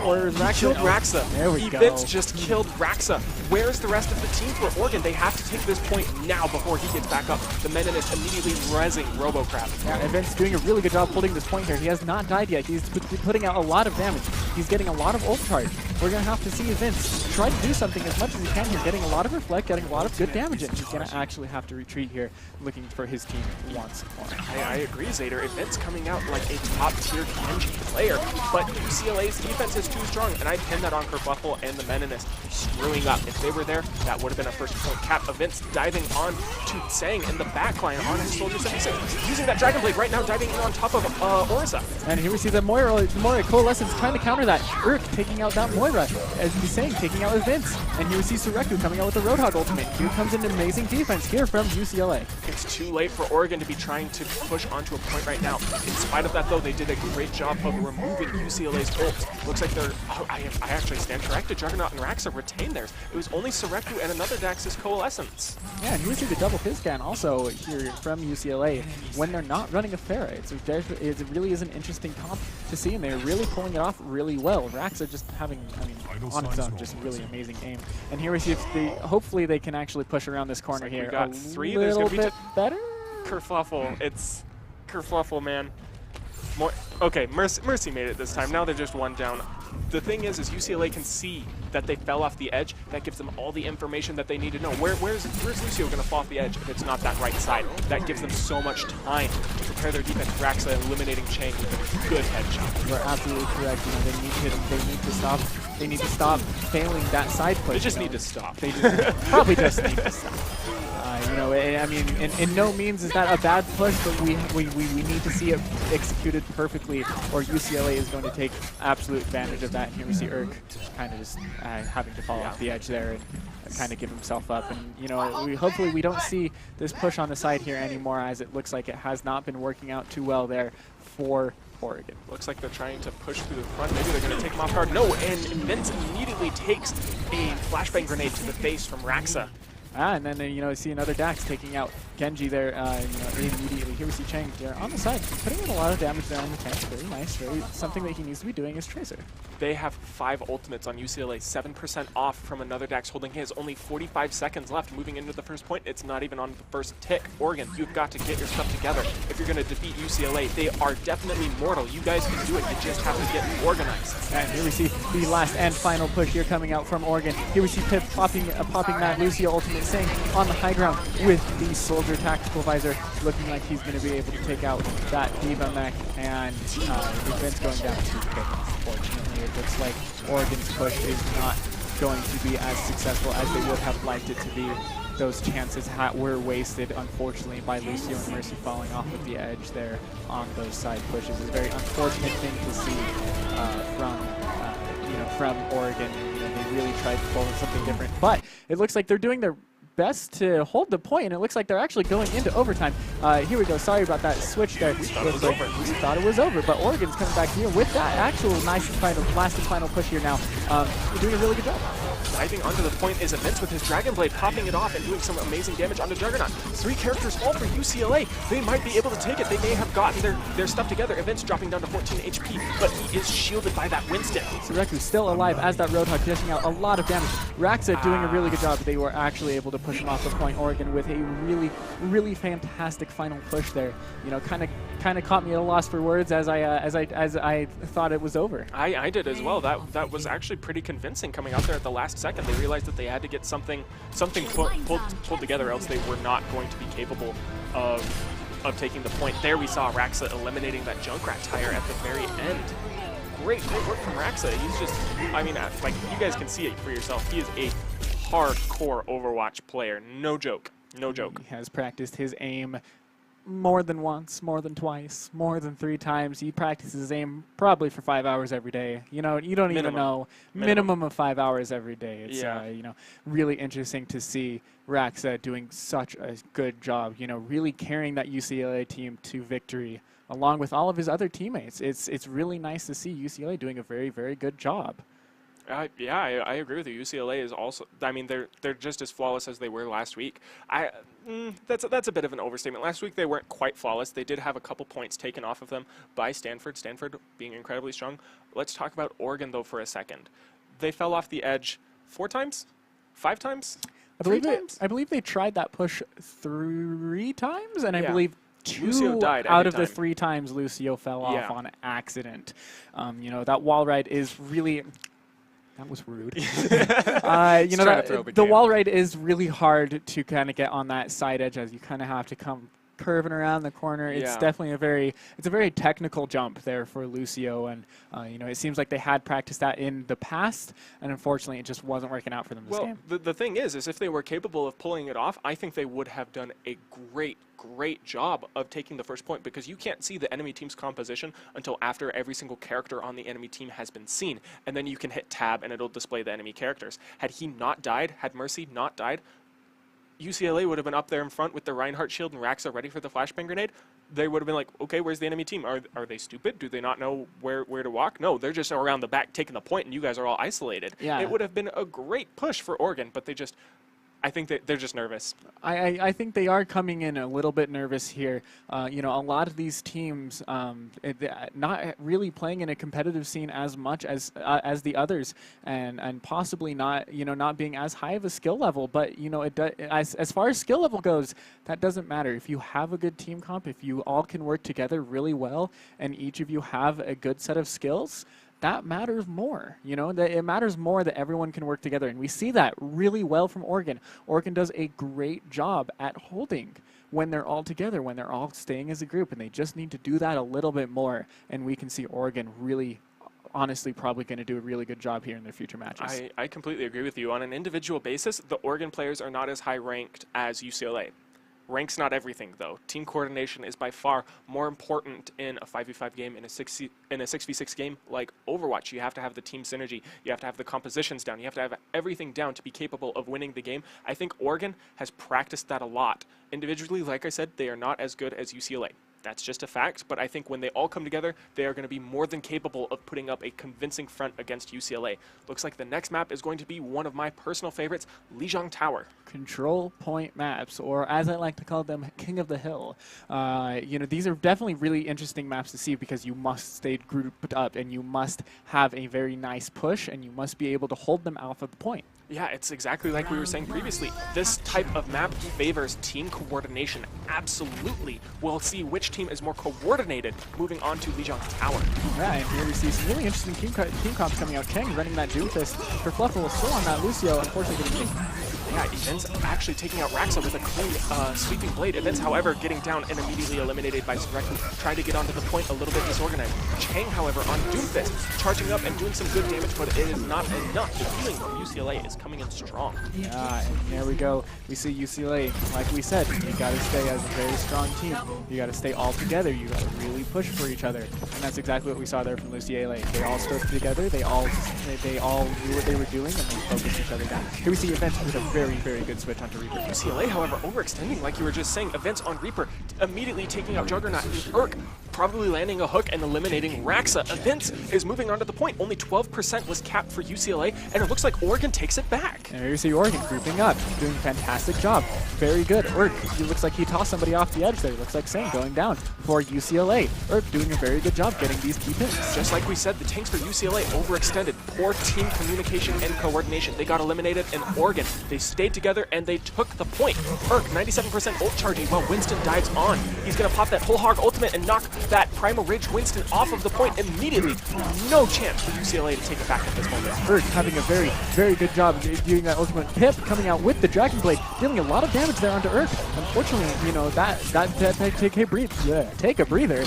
Or is Raxa? He killed Raxa. There we go. Events just killed Raxa. Where's the rest of the team for Oregon? They have to take this point now before he gets back up. The Meninist immediately rezzing RoboCrab. Yeah, Events doing a really good job holding this point here. He has not died yet. He's putting out a lot of damage. He's getting a lot of ult charge. we're going to have to see Vince try to do something as much as he can here, getting a lot of reflect, getting a lot of good damage in. He's going to actually have to retreat here, looking for his team once more. I agree, Zader. Event's coming out like a top-tier Genji player, but UCLA's defense is too strong, and I pin that on Kerfuffle and the Meninist screwing up. If they were there, that would have been a first point cap. Event's diving on to Sang in the backline on his Soldier 76, using that Dragon Blade right now, diving in on top of Orisa. And here we see the Moira Coalescence trying to counter that. Urk taking out that Moira, as he's saying, taking out Vince. And here we see Sureku coming out with the Roadhog ultimate. Here comes an amazing defense here from UCLA. It's too late for Oregon to be trying to push onto a point right now. In spite of that, though, they did a great job of removing UCLA's ult. Looks like they're... Oh, I actually stand corrected. Juggernaut and Raxa retained theirs. It was only Sureku and another Dax's Coalescence. Yeah, and here we see the double kill scan also here from UCLA when they're not running a Pharah. It really is an interesting comp to see, and they're really pulling it off really well. Raxa just having, on its own, just really amazing aim. And here we see if hopefully they can actually push around this corner here. We got three. A little bit better? Kerfuffle. It's Kerfuffle, man. Okay, Mercy made it this time. Now they're just one down. The thing is UCLA can see that they fell off the edge. That gives them all the information that they need to know. Where's Lucio going to fall off the edge if it's not that right side? That gives them so much time to prepare their defense. Raxa eliminating Chang with a good headshot. You're absolutely correct. They need to stop failing that side push. They just need to stop. They probably just need to stop. In no means is that a bad push, but we need to see it executed perfectly, or UCLA is going to take absolute advantage of that. And here we see Urk kind of just having to fall off the edge there and kind of give himself up. And hopefully we don't see this push on the side here anymore, as it looks like it has not been working out too well there for Oregon. Looks like they're trying to push through the front. Maybe they're going to take him off guard. No, and Vince immediately takes a flashbang grenade to the face from Raxa. And then see another Dax taking out Genji there immediately. Here we see Chang there on the side, putting in a lot of damage there on the tank. Very nice. Something that he needs to be doing is Tracer. They have 5 ultimates on UCLA, 7% off from another Dax holding his. Only 45 seconds left moving into the first point. It's not even on the first tick. Oregon, you've got to get your stuff together if you're going to defeat UCLA. They are definitely mortal. You guys can do it. You just have to get organized. And here we see the last and final push here coming out from Oregon. Here we see Pip popping that Lucio ultimate, saying on the high ground with the Soldier Tactical Visor, looking like he's going to be able to take out that Diva mech, and Vince going down to pick. Unfortunately, it looks like Oregon's push is not going to be as successful as they would have liked it to be. Those chances were wasted, unfortunately, by Lucio and Mercy falling off of the edge there on those side pushes. It's a very unfortunate thing to see from Oregon. They really tried to pull something different, but it looks like they're doing their best to hold the point, and it looks like they're actually going into overtime. Here we go. Sorry about that switch there. We thought it was over, but Oregon's coming back here with that actual nice last and final push here now. You're doing a really good job. Diving onto the point is Vince with his Dragon Blade, popping it off and doing some amazing damage onto Juggernaut. 3 characters fall for UCLA. They might be able to take it. They may have gotten their stuff together. Vince dropping down to 14 HP, but he is shielded by that Winston. Sureku's still alive as that Roadhog, dishing out a lot of damage. Raxa doing a really good job. They were actually able to push him off the point. Oregon with a really, really fantastic final push there. Kind of caught me at a loss for words as I thought it was over. I did as well. That was actually pretty convincing coming out there at the last second. They realized that they had to get something pulled together, else they were not going to be capable of taking the point. There we saw Raxa eliminating that Junkrat tire at the very end. Great work from Raxa. He's just, like, you guys can see it for yourself. He is a hardcore Overwatch player. No joke. No joke. He has practiced his aim more than once, more than twice, more than 3 times. He practices his aim probably for 5 hours every day. You don't even know. Minimum of 5 hours every day. It's really interesting to see Raxa doing such a good job. Really carrying that UCLA team to victory along with all of his other teammates. It's really nice to see UCLA doing a very, very good job. I agree with you. UCLA is also, they're just as flawless as they were last week. That's a bit of an overstatement. Last week they weren't quite flawless. They did have a couple points taken off of them by Stanford. Stanford being incredibly strong. Let's talk about Oregon though for a second. They fell off the edge 4 times? 5 times? I believe they tried that push 3 times, and I believe 2 out of the 3 times Lucio fell off on accident. That wall ride is really... That was rude. Trying to throw the Jam. wall ride is really hard to kind of get on that side edge, as you kind of have to come curving around the corner. It's Yeah. definitely a very technical jump there for Lucio, and it seems like they had practiced that in the past, and unfortunately it just wasn't working out for them this Well, game. the thing is if they were capable of pulling it off, I think they would have done a great job of taking the first point, because you can't see the enemy team's composition until after every single character on the enemy team has been seen, and then you can hit tab and it'll display the enemy characters. Had he not died, had Mercy not died, UCLA would have been up there in front with the Reinhardt shield and Raxa ready for the flashbang grenade. They would have been like, okay, where's the enemy team? Are they stupid? Do they not know where to walk? No, they're just around the back taking the point, and you guys are all isolated. Yeah. It would have been a great push for Oregon, but I think that they're just nervous. I think they are coming in a little bit nervous here. A lot of these teams not really playing in a competitive scene as much as the others, and possibly not not being as high of a skill level. But as far as skill level goes, that doesn't matter. If you have a good team comp, if you all can work together really well, and each of you have a good set of skills, that matters more. That it matters more that everyone can work together, and we see that really well from Oregon. Oregon does a great job at holding when they're all together, when they're all staying as a group, and they just need to do that a little bit more, and we can see Oregon really, honestly, probably going to do a really good job here in their future matches. I completely agree with you. On an individual basis, the Oregon players are not as high ranked as UCLA. Rank's not everything, though. Team coordination is by far more important in a 5v5 game, in a 6v6 game like Overwatch. You have to have the team synergy. You have to have the compositions down. You have to have everything down to be capable of winning the game. I think Oregon has practiced that a lot. Individually, like I said, they are not as good as UCLA. That's just a fact, but I think when they all come together, they are going to be more than capable of putting up a convincing front against UCLA. Looks like the next map is going to be one of my personal favorites, Lijiang Tower. Control point maps, or as I like to call them, King of the Hill. These are definitely really interesting maps to see, because you must stay grouped up, and you must have a very nice push, and you must be able to hold them off of the point. Yeah, it's exactly like we were saying previously. This type of map favors team coordination. Absolutely. We'll see which team is more coordinated moving on to Lijiang Tower. Yeah, and here we see some really interesting team comps coming out. Cheng running that Doomfist for Fluffle, still on that Lucio, unfortunately getting kicked. Yeah, Events actually taking out Raxa with a clean sweeping blade. Events, however, getting down and immediately eliminated by Sureku, trying to get onto the point a little bit disorganized. Chang, however, on Doomfist, charging up and doing some good damage, but it is not enough. The healing from UCLA is coming in strong. Yeah, and there we go. We see UCLA, like we said, you gotta stay as a very strong team. You gotta stay all together. You gotta really push for each other. And that's exactly what we saw there from UCLA. They all stood together, they all knew what they were doing, and they focused each other down. Here we see Events with a very good switch onto Reaper. UCLA, however, overextending, like you were just saying. Events on Reaper, immediately taking out Juggernaut, and Urk probably landing a hook and eliminating Raxa. Events is moving on to the point. Only 12% was capped for UCLA, and it looks like Oregon takes it back. And here you see Oregon grouping up, doing a fantastic job. Very good. Urk, he looks like he tossed somebody off the edge there. Looks like Sang going down for UCLA. Urk doing a very good job getting these key pins. Just like we said, the tanks for UCLA overextended. Poor team communication and coordination. They got eliminated in Oregon. They stayed together and they took the point. Urk, 97% ult charging while Winston dives on. He's going to pop that whole hog ultimate and knock that Primal Rage Winston off of the point immediately. No chance for UCLA to take it back at this moment. Urk having a very good job doing that ultimate. Pip coming out with the Dragon Blade, dealing a lot of damage there onto Urk. Unfortunately, take a breather,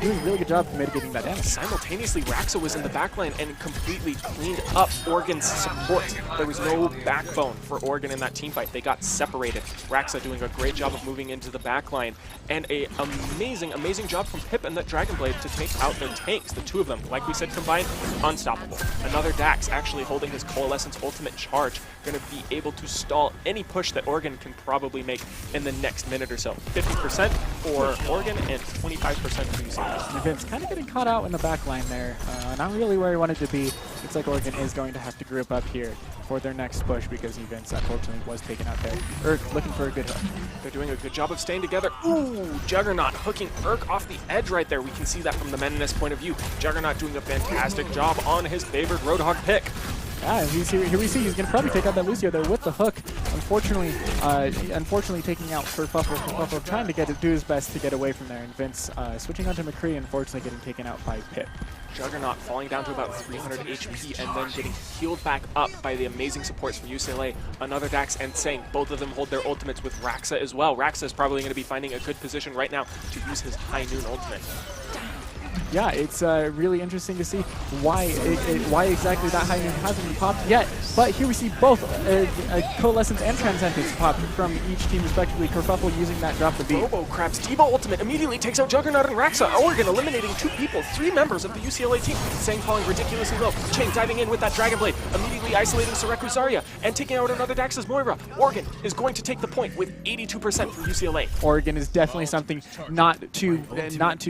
doing a really good job mitigating that damage. Simultaneously, Raxa was in the backline and completely cleaned up Oregon's support. There was no backbone for Oregon in that team fight. They got separated. Raxa doing a great job of moving into the backline, and a amazing job from Pip and that Dragon Blade to take out their tanks. The two of them, like we said, combined, unstoppable. Another Dax actually holding his Coalescence ultimate charge, going to be able to stall any push that Oregon can probably make in the next minute or so. 50% for Oregon and 25% for UCLA. Vince kind of getting caught out in the back line there. Not really where he wanted to be. Looks like Oregon is going to have to group up here for their next push, because Vince unfortunately was taken out there. Urk looking for a good hook. They're doing a good job of staying together. Ooh, Juggernaut hooking Urk off the edge right there. We can see that from the Menace point of view. Juggernaut doing a fantastic job on his favorite Roadhog pick. Yeah, here we see he's going to probably take out that Lucio there with the hook. Unfortunately taking out Fluffle, trying to do his best to get away from there. And Vince switching onto McCree, unfortunately getting taken out by Pip. Juggernaut falling down to about 300 HP and then getting healed back up by the amazing supports from UCLA. Another Dax and Sang, both of them hold their ultimates with Raxa as well. Raxa is probably going to be finding a good position right now to use his High Noon ultimate. Yeah, it's really interesting to see why why exactly that High Noon hasn't been popped yet. But here we see both Coalescence and Transcendence popped from each team respectively. Kerfuffle using that drop the beat. Robo Crab's Diva ultimate immediately takes out Juggernaut and Raxa. Oregon eliminating 2 people, 3 members of the UCLA team. Sang falling ridiculously low. Chang diving in with that Dragon Blade, immediately isolating Sareku Zarya and taking out another Dax's Moira. Oregon is going to take the point with 82% from UCLA. Oregon is definitely something not to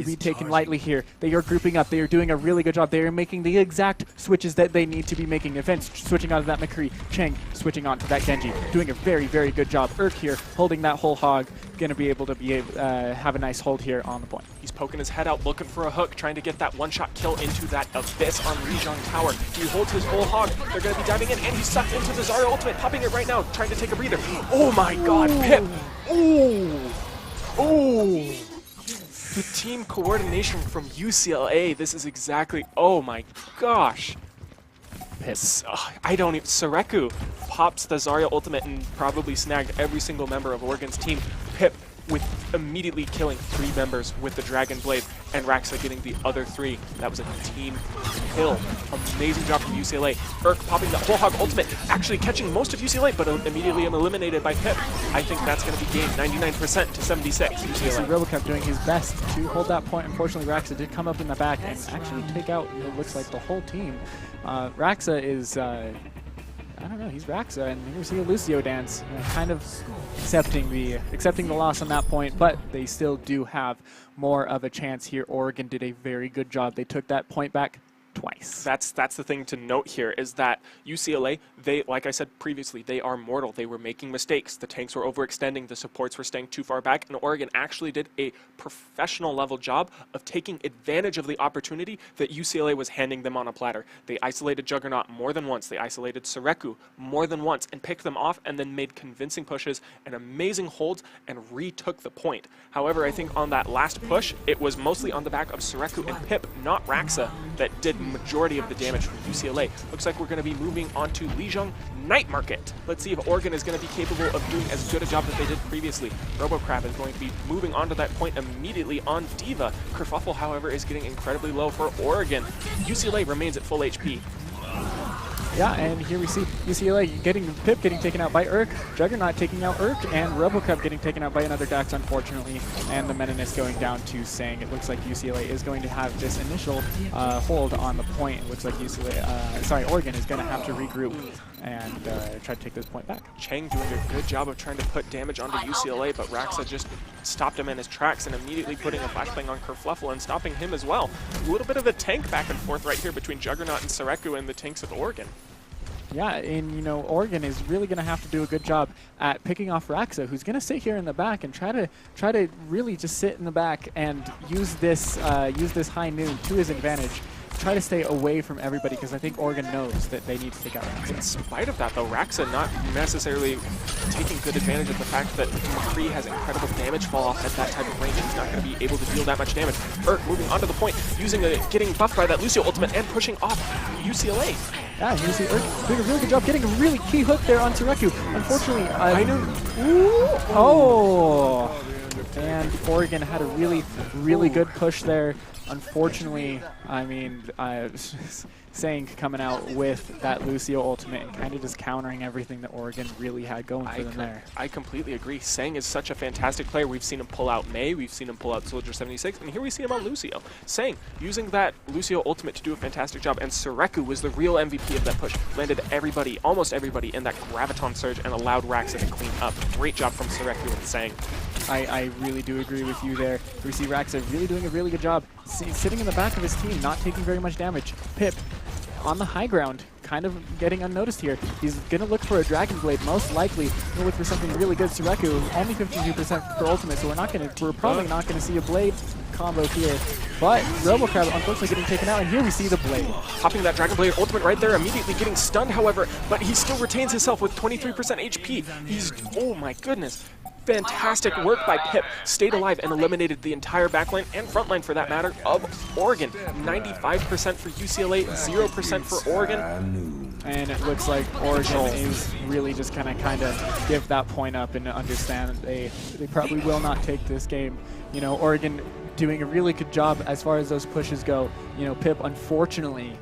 be taken lightly here. They are grouping up. They are doing a really good job. They are making the exact switches that they need to be making. Defense switching onto that McCree. Chang switching onto that Genji. Doing a very, very good job. Urk here holding that whole hog. Going to be able to have a nice hold here on the point. He's poking his head out, looking for a hook, trying to get that one-shot kill into that Abyss on Lijiang Tower. He holds his whole hog. They're going to be diving in, and he's sucked into the Zarya ultimate, popping it right now, trying to take a breather. Oh my god, Pip! Ooh! Ooh! The team coordination from UCLA, this is exactly, oh my gosh. I don't even, Sareku pops the Zarya ultimate and probably snagged every single member of Oregon's team. Pip with immediately killing 3 members with the Dragon Blade, and Raxa getting the other 3. That was a team kill. Amazing job from UCLA. Urk popping the whole hog ultimate, actually catching most of UCLA, but immediately eliminated by Pip. I think that's going to be game 99% to 76. UCLA. RoboCup doing his best to hold that point. Unfortunately, Raxa did come up in the back and actually take out, it looks like, the whole team. Raxa is, I don't know, he's Raxa, and here we see a Lucio dance, kind of accepting the loss on that point, but they still do have more of a chance here. Oregon did a very good job. They took that point back twice. That's the thing to note here, is that UCLA, they, like I said previously, they are mortal. They were making mistakes. The tanks were overextending. The supports were staying too far back, and Oregon actually did a professional level job of taking advantage of the opportunity that UCLA was handing them on a platter. They isolated Juggernaut more than once. They isolated Sareku more than once and picked them off, and then made convincing pushes and amazing holds and retook the point. However, I think on that last push, it was mostly on the back of Sareku and Pip, not Raxa, that did majority of the damage from UCLA. Looks like we're going to be moving on to Lijiang Night Market. Let's see if Oregon is going to be capable of doing as good a job that they did previously. RoboCrab is going to be moving on to that point immediately on Diva. Kerfuffle, however, is getting incredibly low for Oregon. UCLA remains at full HP. Yeah, and here we see UCLA Pip getting taken out by Urk, Juggernaut taking out Urk, and RoboCup getting taken out by another Dax, unfortunately, and the Meninist going down to Sang. It looks like UCLA is going to have this initial hold on the point. It looks like Oregon is going to have to regroup and try to take this point back. Chang doing a good job of trying to put damage onto UCLA, but Raxa just stopped him in his tracks and immediately putting a flashbang on Kerfluffle and stopping him as well. A little bit of a tank back and forth right here between Juggernaut and Sareku and the tanks of Oregon. Yeah, and Oregon is really going to have to do a good job at picking off Raxa, who's going to sit here in the back and try to really just sit in the back and use this High Noon to his advantage. Try to stay away from everybody, because I think Oregon knows that they need to take out Raxa. In spite of that, though, Raxa not necessarily taking good advantage of the fact that McCree has incredible damage fall off at that type of range. He's not going to be able to deal that much damage. Urk moving onto the point, getting buffed by that Lucio ultimate and pushing off UCLA. Yeah, you see Urk doing a really good job getting a really key hook there on Sareku. Unfortunately, and Oregon had a really good push there. Unfortunately, I mean, Sang coming out with that Lucio ultimate and kind of just countering everything that Oregon really had going for them there. I completely agree. Sang is such a fantastic player. We've seen him pull out Mei, we've seen him pull out Soldier 76, and here we see him on Lucio. Sang using that Lucio ultimate to do a fantastic job, and Sareku was the real MVP of that push. Landed everybody, almost everybody, in that Graviton Surge and allowed Raxa to clean up. Great job from Sareku and Sang. I really do agree with you there. We see Raxa really doing a really good job sitting in the back of his team, not taking very much damage. Pip on the high ground, kind of getting unnoticed here. He's going to look for a Dragon Blade, most likely. He'll look for something really good. Sareku, only 52% for ultimate, so we're probably not going to see a Blade combo here. But RoboCrab unfortunately getting taken out, and here we see the Blade. Popping that Dragon Blade ultimate right there, immediately getting stunned, however, but he still retains himself with 23% HP. Oh my goodness. fantastic work by Pip. Stayed alive and eliminated the entire backline and frontline, for that matter, of Oregon. 95% for UCLA, 0% for Oregon. And it looks like Oregon is really just kind of give that point up and understand that they probably will not take this game. You know, Oregon doing a really good job as far as those pushes go. You know, Pip, unfortunately,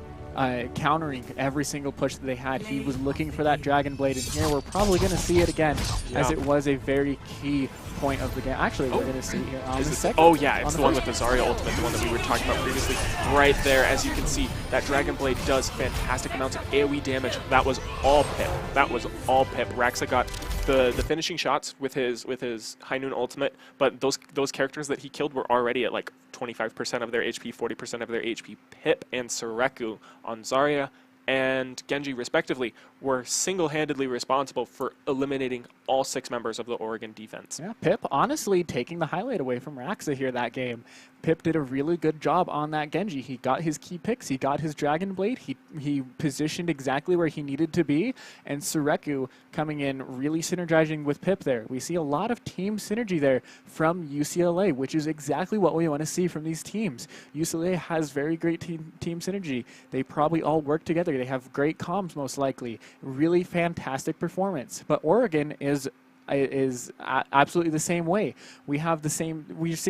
countering every single push that they had. He was looking for that Dragon Blade, and here we're probably going to see it again, as it was a very key point of the game. Actually, we're going to see here on the second. Oh yeah, it's the one with the Zarya ultimate, the one that we were talking about previously. Right there, as you can see, that Dragon Blade does fantastic amounts of AoE damage. That was all Pip. That was all Pip. Raxa got the finishing shots with his High Noon ultimate, but those characters that he killed were already at like 25% of their HP, 40% of their HP. Pip and Sureku on Zarya and Genji, respectively, were single-handedly responsible for eliminating all 6 members of the Oregon defense. Yeah, Pip honestly taking the highlight away from Raxa here that game. Pip did a really good job on that Genji. He got his key picks. He got his Dragon Blade. He positioned exactly where he needed to be. And Sureku coming in, really synergizing with Pip there. We see a lot of team synergy there from UCLA, which is exactly what we want to see from these teams. UCLA has very great team synergy. They probably all work together. They have great comms, most likely. Really fantastic performance. But Oregon is absolutely the same way. We're seeing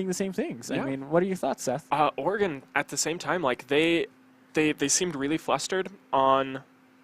the same things. Yeah. I mean, what are your thoughts, Seth? Oregon, at the same time, like they seemed really flustered on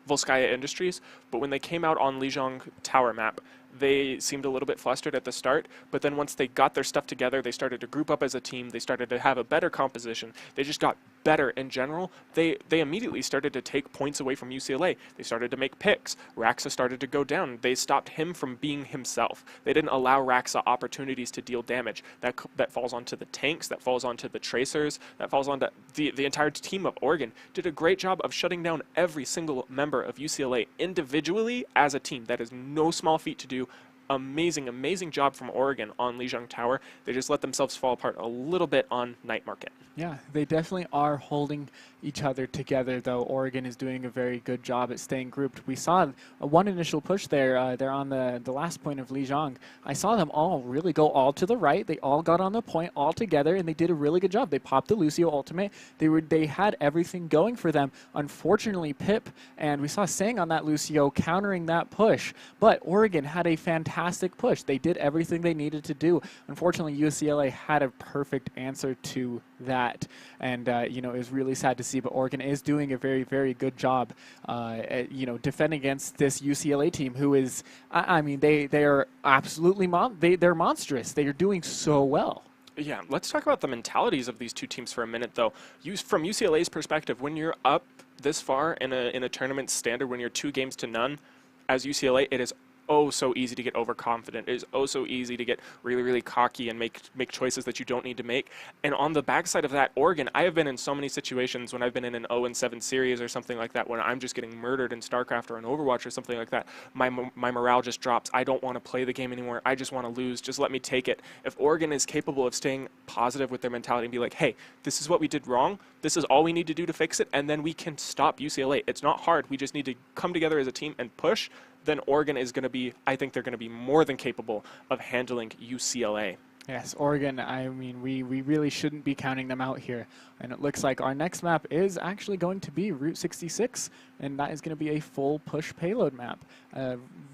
Volskaya Industries, but when they came out on Lijiang Tower map, they seemed a little bit flustered at the start, but then once they got their stuff together, they started to group up as a team, they started to have a better composition, they just got better in general. They immediately started to take points away from UCLA. They started to make picks. Raxa started to go down. They stopped him from being himself. They didn't allow Raxa opportunities to deal damage. That falls onto the tanks, that falls onto the tracers, that falls onto the entire team of Oregon. Did a great job of shutting down every single member of UCLA individually as a team. That is no small feat to do. Amazing job from Oregon on Lijiang Tower. They just let themselves fall apart a little bit on Night Market. Yeah, they definitely are holding each other together, though. Oregon is doing a very good job at staying grouped. We saw one initial push there. They're on the last point of Lijiang. I saw them all really go all to the right. They all got on the point all together, and they did a really good job. They popped the Lucio ultimate. They had everything going for them. Unfortunately, Pip, and we saw Sang on that Lucio countering that push, but Oregon had a fantastic push. They did everything they needed to do. Unfortunately, UCLA had a perfect answer to that, and it was really sad to see, but Oregon is doing a very good job defending against this UCLA team, who is, they are absolutely they're monstrous. They are doing so well. Yeah, let's talk about the mentalities of these two teams for a minute, though. From UCLA's perspective, when you're up this far in a tournament standard, when you're 2 games to none, as UCLA, it is oh so easy to get overconfident. It is oh so easy to get really cocky and make choices that you don't need to make. And on the backside of that, Oregon, I have been in so many situations when I've been in an 0-7 series or something like that, when I'm just getting murdered in StarCraft or in Overwatch or something like that. My morale just drops. I don't want to play the game anymore. I just want to lose. Just let me take it. If Oregon is capable of staying positive with their mentality and be like, hey, this is what we did wrong. This is all we need to do to fix it, and then we can stop UCLA. It's not hard. We just need to come together as a team and push. Then Oregon is going to be, I think they're going to be more than capable of handling UCLA. Yes, Oregon, we really shouldn't be counting them out here. And it looks like our next map is actually going to be Route 66, and that is going to be a full push payload map.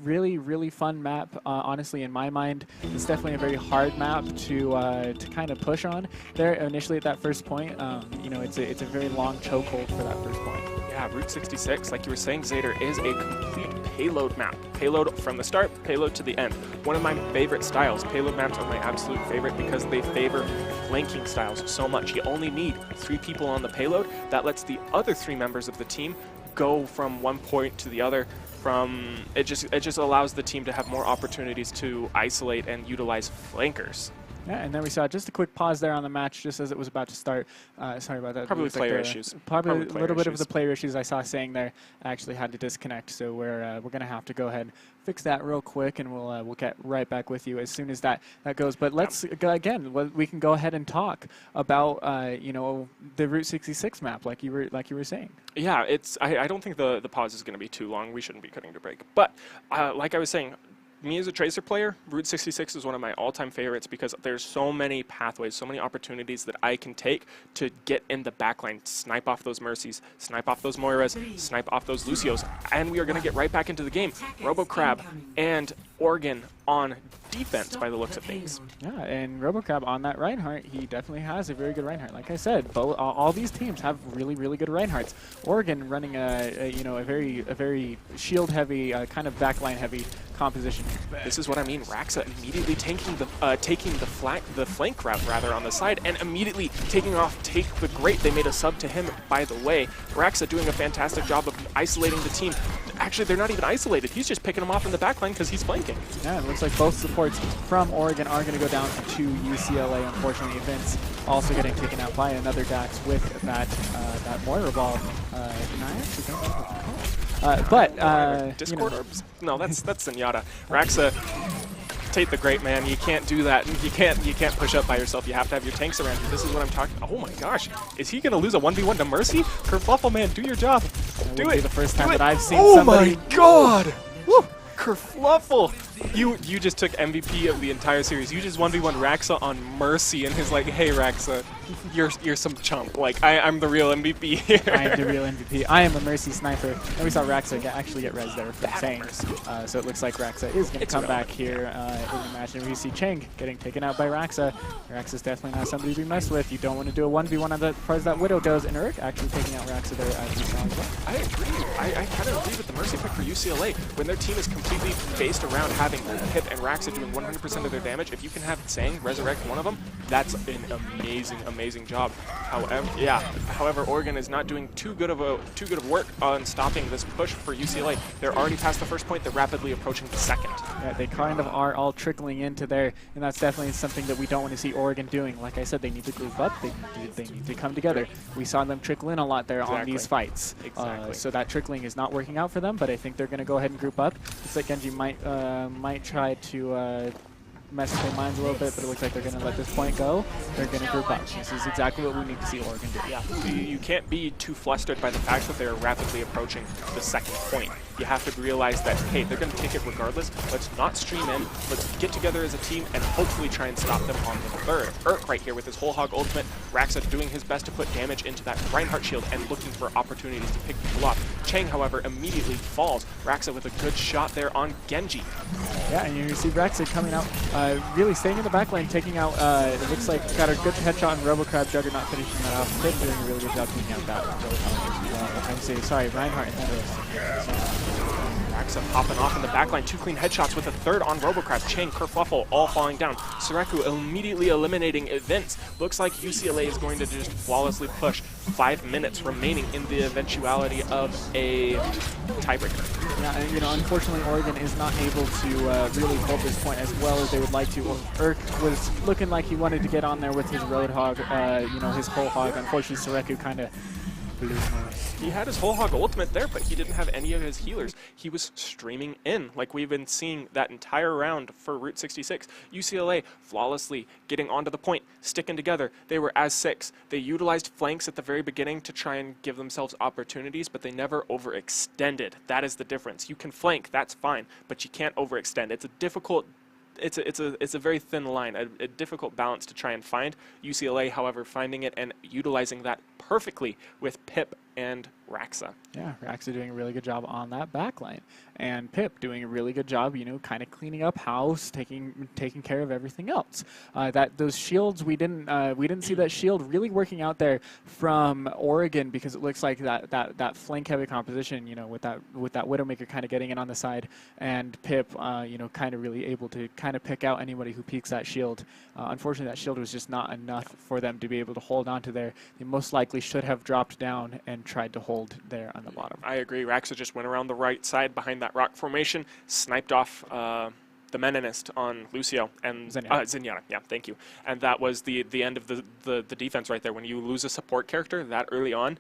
Really fun map, honestly, in my mind. It's definitely a very hard map to kind of push on. There, initially at that first point, it's a very long chokehold for that first point. Yeah, Route 66, like you were saying, Zader, is a complete payload map. Payload from the start, payload to the end. One of my favorite styles. Payload maps are my absolute favorite because they favor flanking styles so much. You only need 3 people on the payload. That lets the other 3 members of the team go from one point to the other. It just allows the team to have more opportunities to isolate and utilize flankers. Yeah, and then we saw just a quick pause there on the match just as it was about to start. Sorry about that. Probably player issues. Probably a little bit of the player issues I saw saying there actually had to disconnect. So we're going to have to go ahead and fix that real quick, and we'll get right back with you as soon as that goes. But let's go again. We can go ahead and talk about the Route 66 map, like you were saying. Yeah, I don't think the pause is going to be too long. We shouldn't be cutting to break. But like I was saying, me as a Tracer player, Route 66 is one of my all-time favorites because there's so many pathways, so many opportunities that I can take to get in the backline, snipe off those Mercies, snipe off those Moiras, snipe off those Lucios, and we are going to get right back into the game. RoboCrab and Oregon on defense by the looks of things. Yeah, and RoboCrab on that Reinhardt, he definitely has a very good Reinhardt. Like I said, all these teams have really, really good Reinhardts. Oregon running a very shield-heavy, kind of backline-heavy composition. This is what I mean. Raxa immediately taking the flank route rather on the side, and immediately taking off Take the Great. They made a sub to him, by the way. Raxa doing a fantastic job of isolating the team. Actually, they're not even isolated. He's just picking them off in the backline because he's flanking. Yeah, it looks like both supports from Oregon are going to go down to UCLA. Unfortunately, Vince also getting taken out by another Dax with that Moira ball. And I actually don't know what to call it. Discord orbs? No, that's Zenyatta. Raxa, Tate the Great, man. You can't do that. You can't push up by yourself. You have to have your tanks around you. This is what I'm talking. Oh my gosh, is he gonna lose a 1v1 to Mercy? Kerfluffle, man, do your job. Do it. Be the first time that I've seen Oh somebody. my God! Woo! Kerfluffle! You just took MVP of the entire series. You just 1v1 Raxa on Mercy, and he's like, hey Raxa, you're some chump. Like I'm the real MVP here. I am the real MVP. I am a Mercy sniper. And we saw Raxa actually get res there for saying. So it looks like Raxa is going to come back here in the match. And we see Cheng getting taken out by Raxa. Raxa's definitely not somebody to be messed with. You don't want to do a 1v1 on the parts that Widow does. And Urk actually taking out Raxa there as we saw as well. I agree. I kind of agree with the Mercy pick for UCLA. When their team is completely based around having Pip and Raxa doing 100% of their damage, if you can have Sang resurrect one of them, that's an amazing job. However, Oregon is not doing too good of work on stopping this push for UCLA. They're already past the first point. They're rapidly approaching the second. Yeah, they kind of are all trickling into there, and that's definitely something that we don't want to see Oregon doing. Like I said, they need to group up. They need to come together. We saw them trickle in a lot there on these fights. Exactly. So that trickling is not working out for them, but I think they're going to go ahead and group up. Looks like Genji might try to mess with their minds a little bit, but it looks like they're going to let this point go. They're going to group up. This is exactly what we need to see Oregon do. Yeah, you can't be too flustered by the fact that they're rapidly approaching the second point. You have to realize that, hey, they're going to take it regardless. Let's not stream in. Let's get together as a team and hopefully try and stop them on the third. Urk right here with his whole hog ultimate. Raxa doing his best to put damage into that Reinhardt shield and looking for opportunities to pick people up. Chang, however, immediately falls. Raxa with a good shot there on Genji. Yeah, and you see Raxa coming out, really staying in the back lane, taking out, it looks like got a good headshot on RoboCrab, Juggernaut finishing that off. Pip doing a really good job taking out that RoboCrab as well. Sorry, Reinhardt and that Raxa popping off in the backline. 2 clean headshots with a third on RoboCrab. Chang, Kerfluffle all falling down. Sureku immediately eliminating events. Looks like UCLA is going to just flawlessly push. 5 minutes remaining in the eventuality of a tiebreaker. Yeah, and unfortunately Oregon is not able to really hold this point as well as they would like to. Urk was looking like he wanted to get on there with his Roadhog, his whole hog. Unfortunately, Sureku kind of blew him. He had his whole hog ultimate there, but he didn't have any of his healers. He was streaming in, like we've been seeing that entire round for Route 66. UCLA flawlessly getting onto the point, sticking together. They were as 6. They utilized flanks at the very beginning to try and give themselves opportunities, but they never overextended. That is the difference. You can flank, that's fine, but you can't overextend. It's a difficult. It's a very thin line, a difficult balance to try and find. UCLA, however, finding it and utilizing that perfectly with Pip and Raxa. Yeah, Raxa doing a really good job on that backline, and Pip doing a really good job, kind of cleaning up house, taking care of everything else. Those shields, we didn't see that shield really working out there from Oregon because it looks like that flank heavy composition, with that Widowmaker kind of getting in on the side, and Pip, kind of really able to kind of pick out anybody who peeks that shield. Unfortunately, that shield was just not enough for them to be able to hold on to there. They most likely should have dropped down and tried to hold there on the bottom. I agree. Raxa just went around the right side behind that rock formation, sniped off the Meninist on Lucio and Zenyatta. Yeah, thank you. And that was the end of the defense right there. When you lose a support character that early on,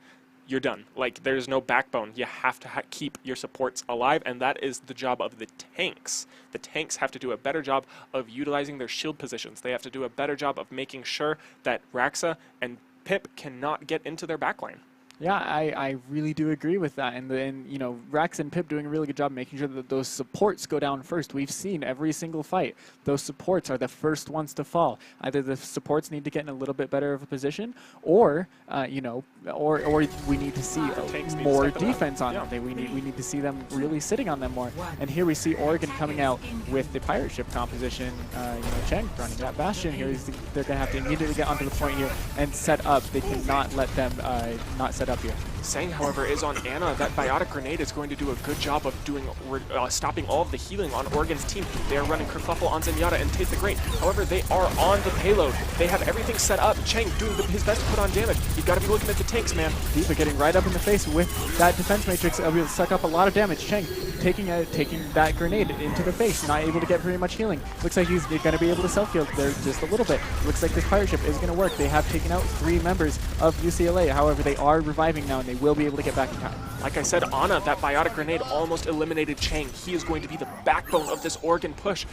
you're done. Like, there's no backbone. You have to keep your supports alive, and that is the job of the tanks. The tanks have to do a better job of utilizing their shield positions. They have to do a better job of making sure that Raxa and Pip cannot get into their backline. Yeah, I really do agree with that. And then, you know, Rax and Pip doing a really good job making sure that those supports go down first. We've seen every single fight, those supports are the first ones to fall. Either the supports need to get in a little bit better of a position, or, you know, or we need to see more defense on them. We need to see them really sitting on them more. And here we see Oregon coming out with the pirate ship composition. You know, Cheng running that Bastion here. They're going to have to immediately get onto the point here and set up. They cannot let them not set up here. Sang, however, is on Anna. That biotic grenade is going to do a good job of doing stopping all of the healing on Oregon's team. They are running Kerfuffle on Zenyatta and Tate the Great. However, they are on the payload. They have everything set up. Cheng doing his best to put on damage. You've got to be looking at the tanks, man. D.Va getting right up in the face with that defense matrix. Will suck up a lot of damage. Cheng taking that grenade into the face, not able to get very much healing. Looks like he's going to be able to self-heal there just a little bit. Looks like this pirate ship is going to work. They have taken out 3 members of UCLA. However, they are reviving now, and they will be able to get back in time. Like I said, Ana, that biotic grenade almost eliminated Cheng. He is going to be the backbone of this Oregon push.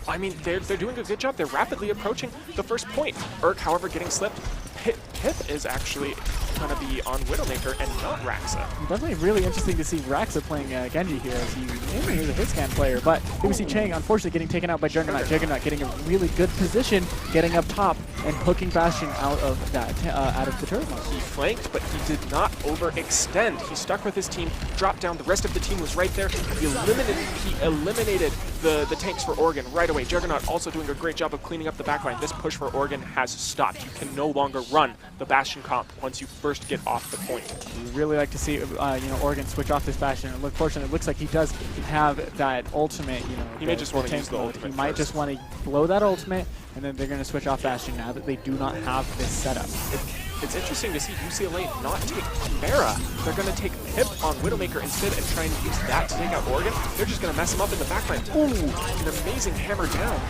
I mean, they're doing a good job. They're rapidly approaching the first point. Urk, however, getting slipped. Pip is actually going to be on Widowmaker and not Raxa. Definitely really interesting to see Raxa playing Genji here, as he's a hit scan player. But here we see Cheng, unfortunately, getting taken out by Juggernaut. Juggernaut getting a really good position, getting up top and hooking Bastion out of that out of the turret mode. He flanked, but he did not overextend. He stuck with his team, dropped down. The rest of the team was right there. He eliminated the tanks for Oregon right away. Juggernaut also doing a great job of cleaning up the backline. This push for Oregon has stopped. You can no longer run the Bastion comp once you first get off the point. We'd really like to see you know, Oregon switch off this Bastion. And fortunately, it looks like he does have that ultimate. You know, he may just want to use the ultimate. He might just want to blow that ultimate, and then they're going to switch off Bastion now that they do not have this setup. It's interesting to see UCLA not take Mara. They're going to take Pip on Widowmaker instead and try and use that to take out Oregon. They're just going to mess him up in the backline. Ooh, an amazing hammer down.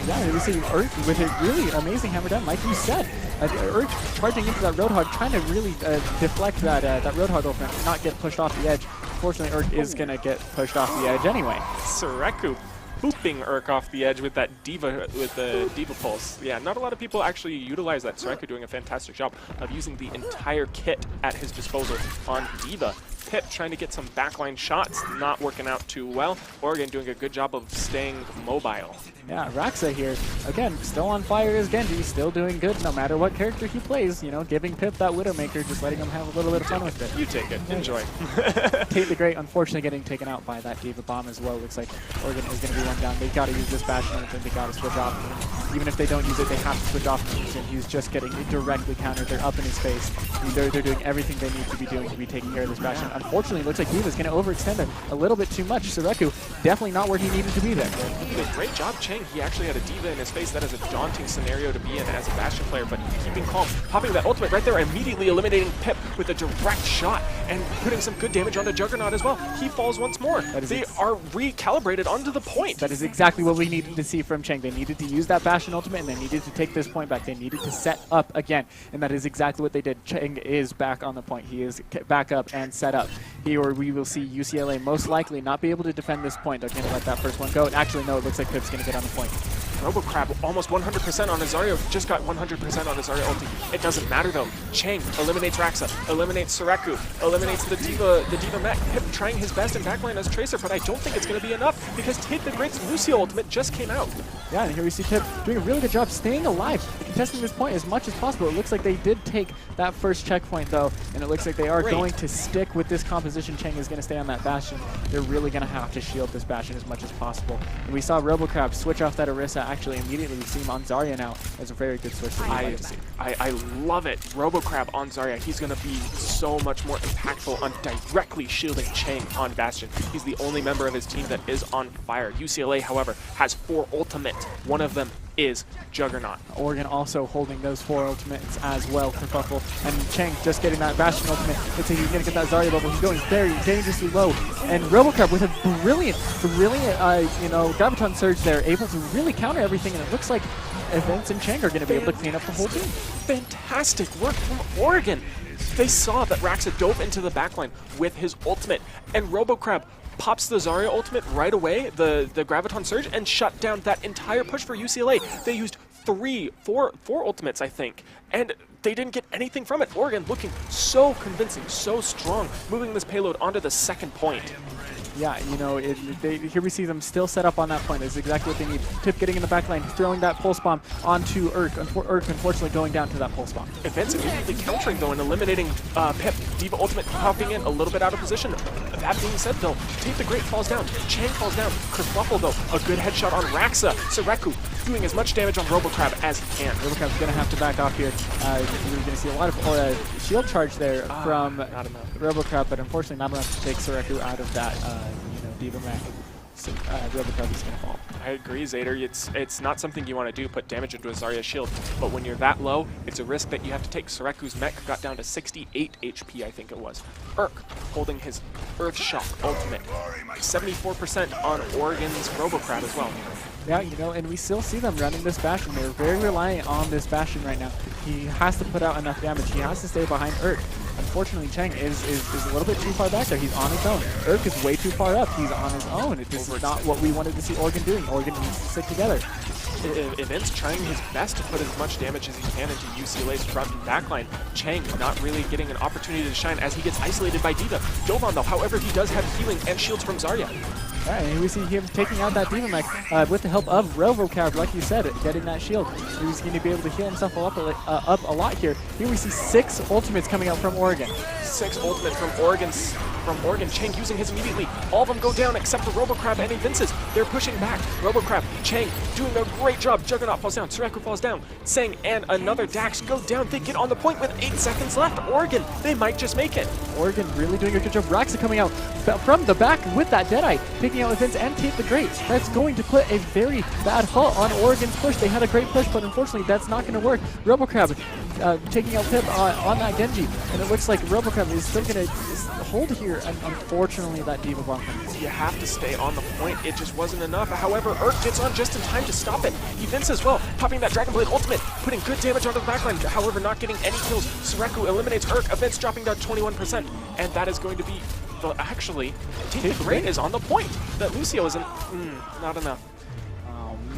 Yeah, we see Urk with a really amazing hammer down, like you said. Urk charging into that Roadhog, trying to really deflect that Roadhog ultimate, not get pushed off the edge. Fortunately, Urk is going to get pushed off the edge anyway. Sureku booping Urk off the edge with that with the Diva Pulse. Yeah, not a lot of people actually utilize that. Sureku doing a fantastic job of using the entire kit at his disposal on Diva. Pip trying to get some backline shots, not working out too well. Oregon doing a good job of staying mobile. Yeah, Raxa here, again, still on fire as Genji, still doing good no matter what character he plays, you know, giving Pip that Widowmaker, just letting him have a little bit of fun with it. You take it, enjoy. Tate the Great, unfortunately, getting taken out by that Diva Bomb as well. Looks like Oregon is going to be one down. They've got to use this Bastion, and they got to switch off. Even if they don't use it, they have to switch off. And he's just getting directly countered. They're up in his face. They're doing everything they need to be doing to be taking care of this Bastion. Unfortunately, it looks like Diva's going to overextend it a little bit too much. Sureku definitely not where he needed to be there. He did a great job, Cheng. He actually had a Diva in his face. That is a daunting scenario to be in as a Bastion player, but keeping calm, popping that ultimate right there, immediately eliminating Pip with a direct shot and putting some good damage onto Juggernaut as well. He falls once more. They are recalibrated onto the point. That is exactly what we needed to see from Cheng. They needed to use that Bastion ultimate, and they needed to take this point back. They needed to set up again, and that is exactly what they did. Cheng is back on the point. He is back up and set up. Here we will see UCLA most likely not be able to defend this point. They're going to let that first one go. And actually, no, it looks like Pip's going to get on the point. RoboCrab almost 100% on Azario, just got 100% on Azario ulti. It doesn't matter though. Cheng eliminates Raxa, eliminates Sureku, eliminates the Diva mech. Pip trying his best in backline as Tracer, but I don't think it's going to be enough because Tate the Great's Lucio ultimate just came out. Yeah, and here we see Pip doing a really good job staying alive, contesting this point as much as possible. It looks like they did take that first checkpoint though, and it looks like they are going to stick with this composition. Cheng is going to stay on that Bastion. They're really going to have to shield this Bastion as much as possible. And we saw RoboCrab switch off that Orisa. Actually, immediately we see him on Zarya now. That's a very good switch that we'd like to see. I love it. RoboCrab on Zarya. He's going to be so much more impactful on directly shielding Cheng on Bastion. He's the only member of his team that is on fire. UCLA, however, has 4 ultimates. One of them is Juggernaut. Oregon also holding those 4 ultimates as well for Fuffle. And Cheng just getting that Bastion ultimate. Looks like he's going to get that Zarya bubble. He's going very dangerously low. And RoboCrab with a brilliant, you know, Graviton Surge there, able to really counter everything. And it looks like Events and Cheng are going to be able to clean up the whole team. Fantastic work from Oregon. They saw that Raxa dove into the backline with his ultimate, and RoboCrab pops the Zarya ultimate right away, the Graviton Surge, and shut down that entire push for UCLA. They used four ultimates, I think, and they didn't get anything from it. Oregon looking so convincing, so strong, moving this payload onto the second point. Yeah, you know, here we see them still set up on that point. That's exactly what they need. Tip getting in the back line, throwing that pulse bomb onto Urk. Urk, unfortunately, going down to that pulse bomb. Advance immediately countering, though, and eliminating Pip. Diva ultimate popping in a little bit out of position. That being said, though, Tape the Great falls down. Chang falls down. Kerfluffle, though, a good headshot on Raxa. Sureku doing as much damage on Robocrab as he can. Robocrab's going to have to back off here. We're going to see a lot of shield charge there from Robocrab, but unfortunately not enough to take Sureku out of that Diva Mac. So Robocrab is going to fall. I agree, Zader. It's not something you want to do, put damage into a Zarya shield, but when you're that low, it's a risk that you have to take. Sureku's mech got down to 68 HP, I think it was. Urk holding his Earth Shock ultimate. 74% on Oregon's Robocrab as well. Yeah, you know, and we still see them running this Bastion. They're very reliant on this Bastion right now. He has to put out enough damage. He has to stay behind Urk. Unfortunately, Chang is a little bit too far back there. He's on his own. Urk is way too far up. He's on his own. This is not what we wanted to see Oregon doing. Oregon needs to stick together. Event's trying his best to put as much damage as he can into UCLA's front and backline. Chang not really getting an opportunity to shine as he gets isolated by Diva. Jovan, though, however, he does have healing and shields from Zarya. Alright, and we see him taking out that Demon Mech with the help of Robocab, like you said, getting that shield. He's going to be able to heal himself up a lot here. Here we see 6 ultimates coming out from Oregon. 6 ultimates from Oregon. Chang using his immediately. All of them go down except for Robocrab and Evince's. They're pushing back. Robocrab, Chang doing a great job. Juggernaut falls down. Sureku falls down. Sang and another Dax go down. They get on the point with 8 seconds left. Oregon, they might just make it. Oregon really doing a good job. Raxa coming out from the back with that Deadeye, taking out Events and Tape the Great. That's going to put a very bad halt on Oregon's push. They had a great push, but unfortunately that's not going to work. Robocrab taking out Pip on that Genji, and it looks like Robocrab is still going to hold here, and unfortunately that Diva Bomb comes. You have to stay on the point. It just wasn't enough. However, Urk gets on just in time to stop it. Events as well, popping that Dragon Blade ultimate, putting good damage onto the backline, however not getting any kills. Sureku eliminates Urk, Events dropping down 21%, and that is going to be, actually, Tape the Great is on the point. That Lucio isn't, not enough.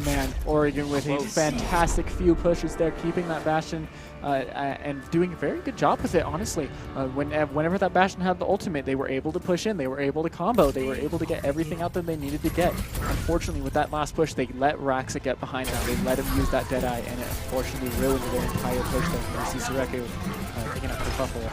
Man, Oregon with a fantastic few pushes there, keeping that Bastion and doing a very good job with it, honestly. Whenever that Bastion had the ultimate, they were able to push in, they were able to combo, they were able to get everything out that they needed to get. Unfortunately, with that last push, they let Raxa get behind them. They let him use that Deadeye, and it unfortunately ruined their entire push there. You see Sureku picking up the buffalo.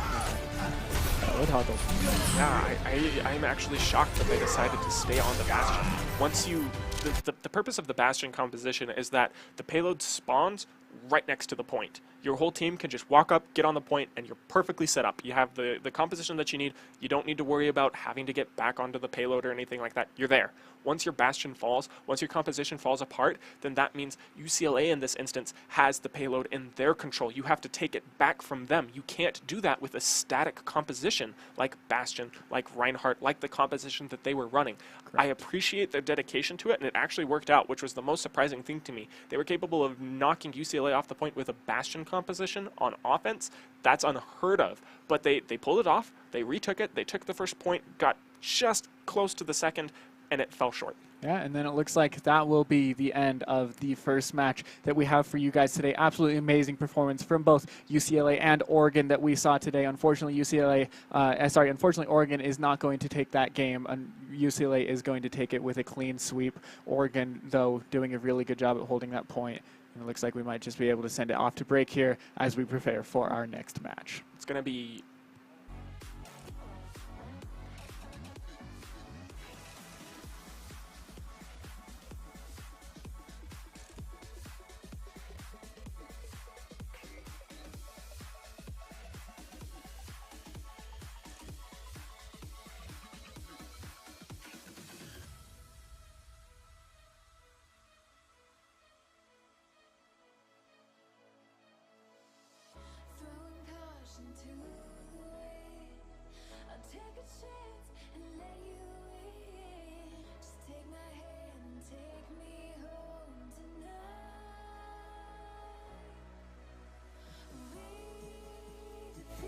Yeah, I'm actually shocked that they decided to stay on the Bastion. Once you, the purpose of the Bastion composition is that the payload spawns right next to the point. Your whole team can just walk up, get on the point, and you're perfectly set up. You have the composition that you need. You don't need to worry about having to get back onto the payload or anything like that. You're there. Once your Bastion falls, once your composition falls apart, then that means UCLA in this instance has the payload in their control. You have to take it back from them. You can't do that with a static composition like Bastion, like Reinhardt, like the composition that they were running. Correct. I appreciate their dedication to it, and it actually worked out, which was the most surprising thing to me. They were capable of knocking UCLA off the point with a Bastion composition on offense. That's unheard of, but they pulled it off. They retook it. They took the first point, got just close to the second, and it fell short. Yeah, and then it looks like that will be the end of the first match that we have for you guys today. Absolutely amazing performance from both UCLA and Oregon that we saw today. Unfortunately, unfortunately, Oregon is not going to take that game, and UCLA is going to take it with a clean sweep. Oregon, though, doing a really good job at holding that point. And it looks like we might just be able to send it off to break here as we prepare for our next match. It's going to be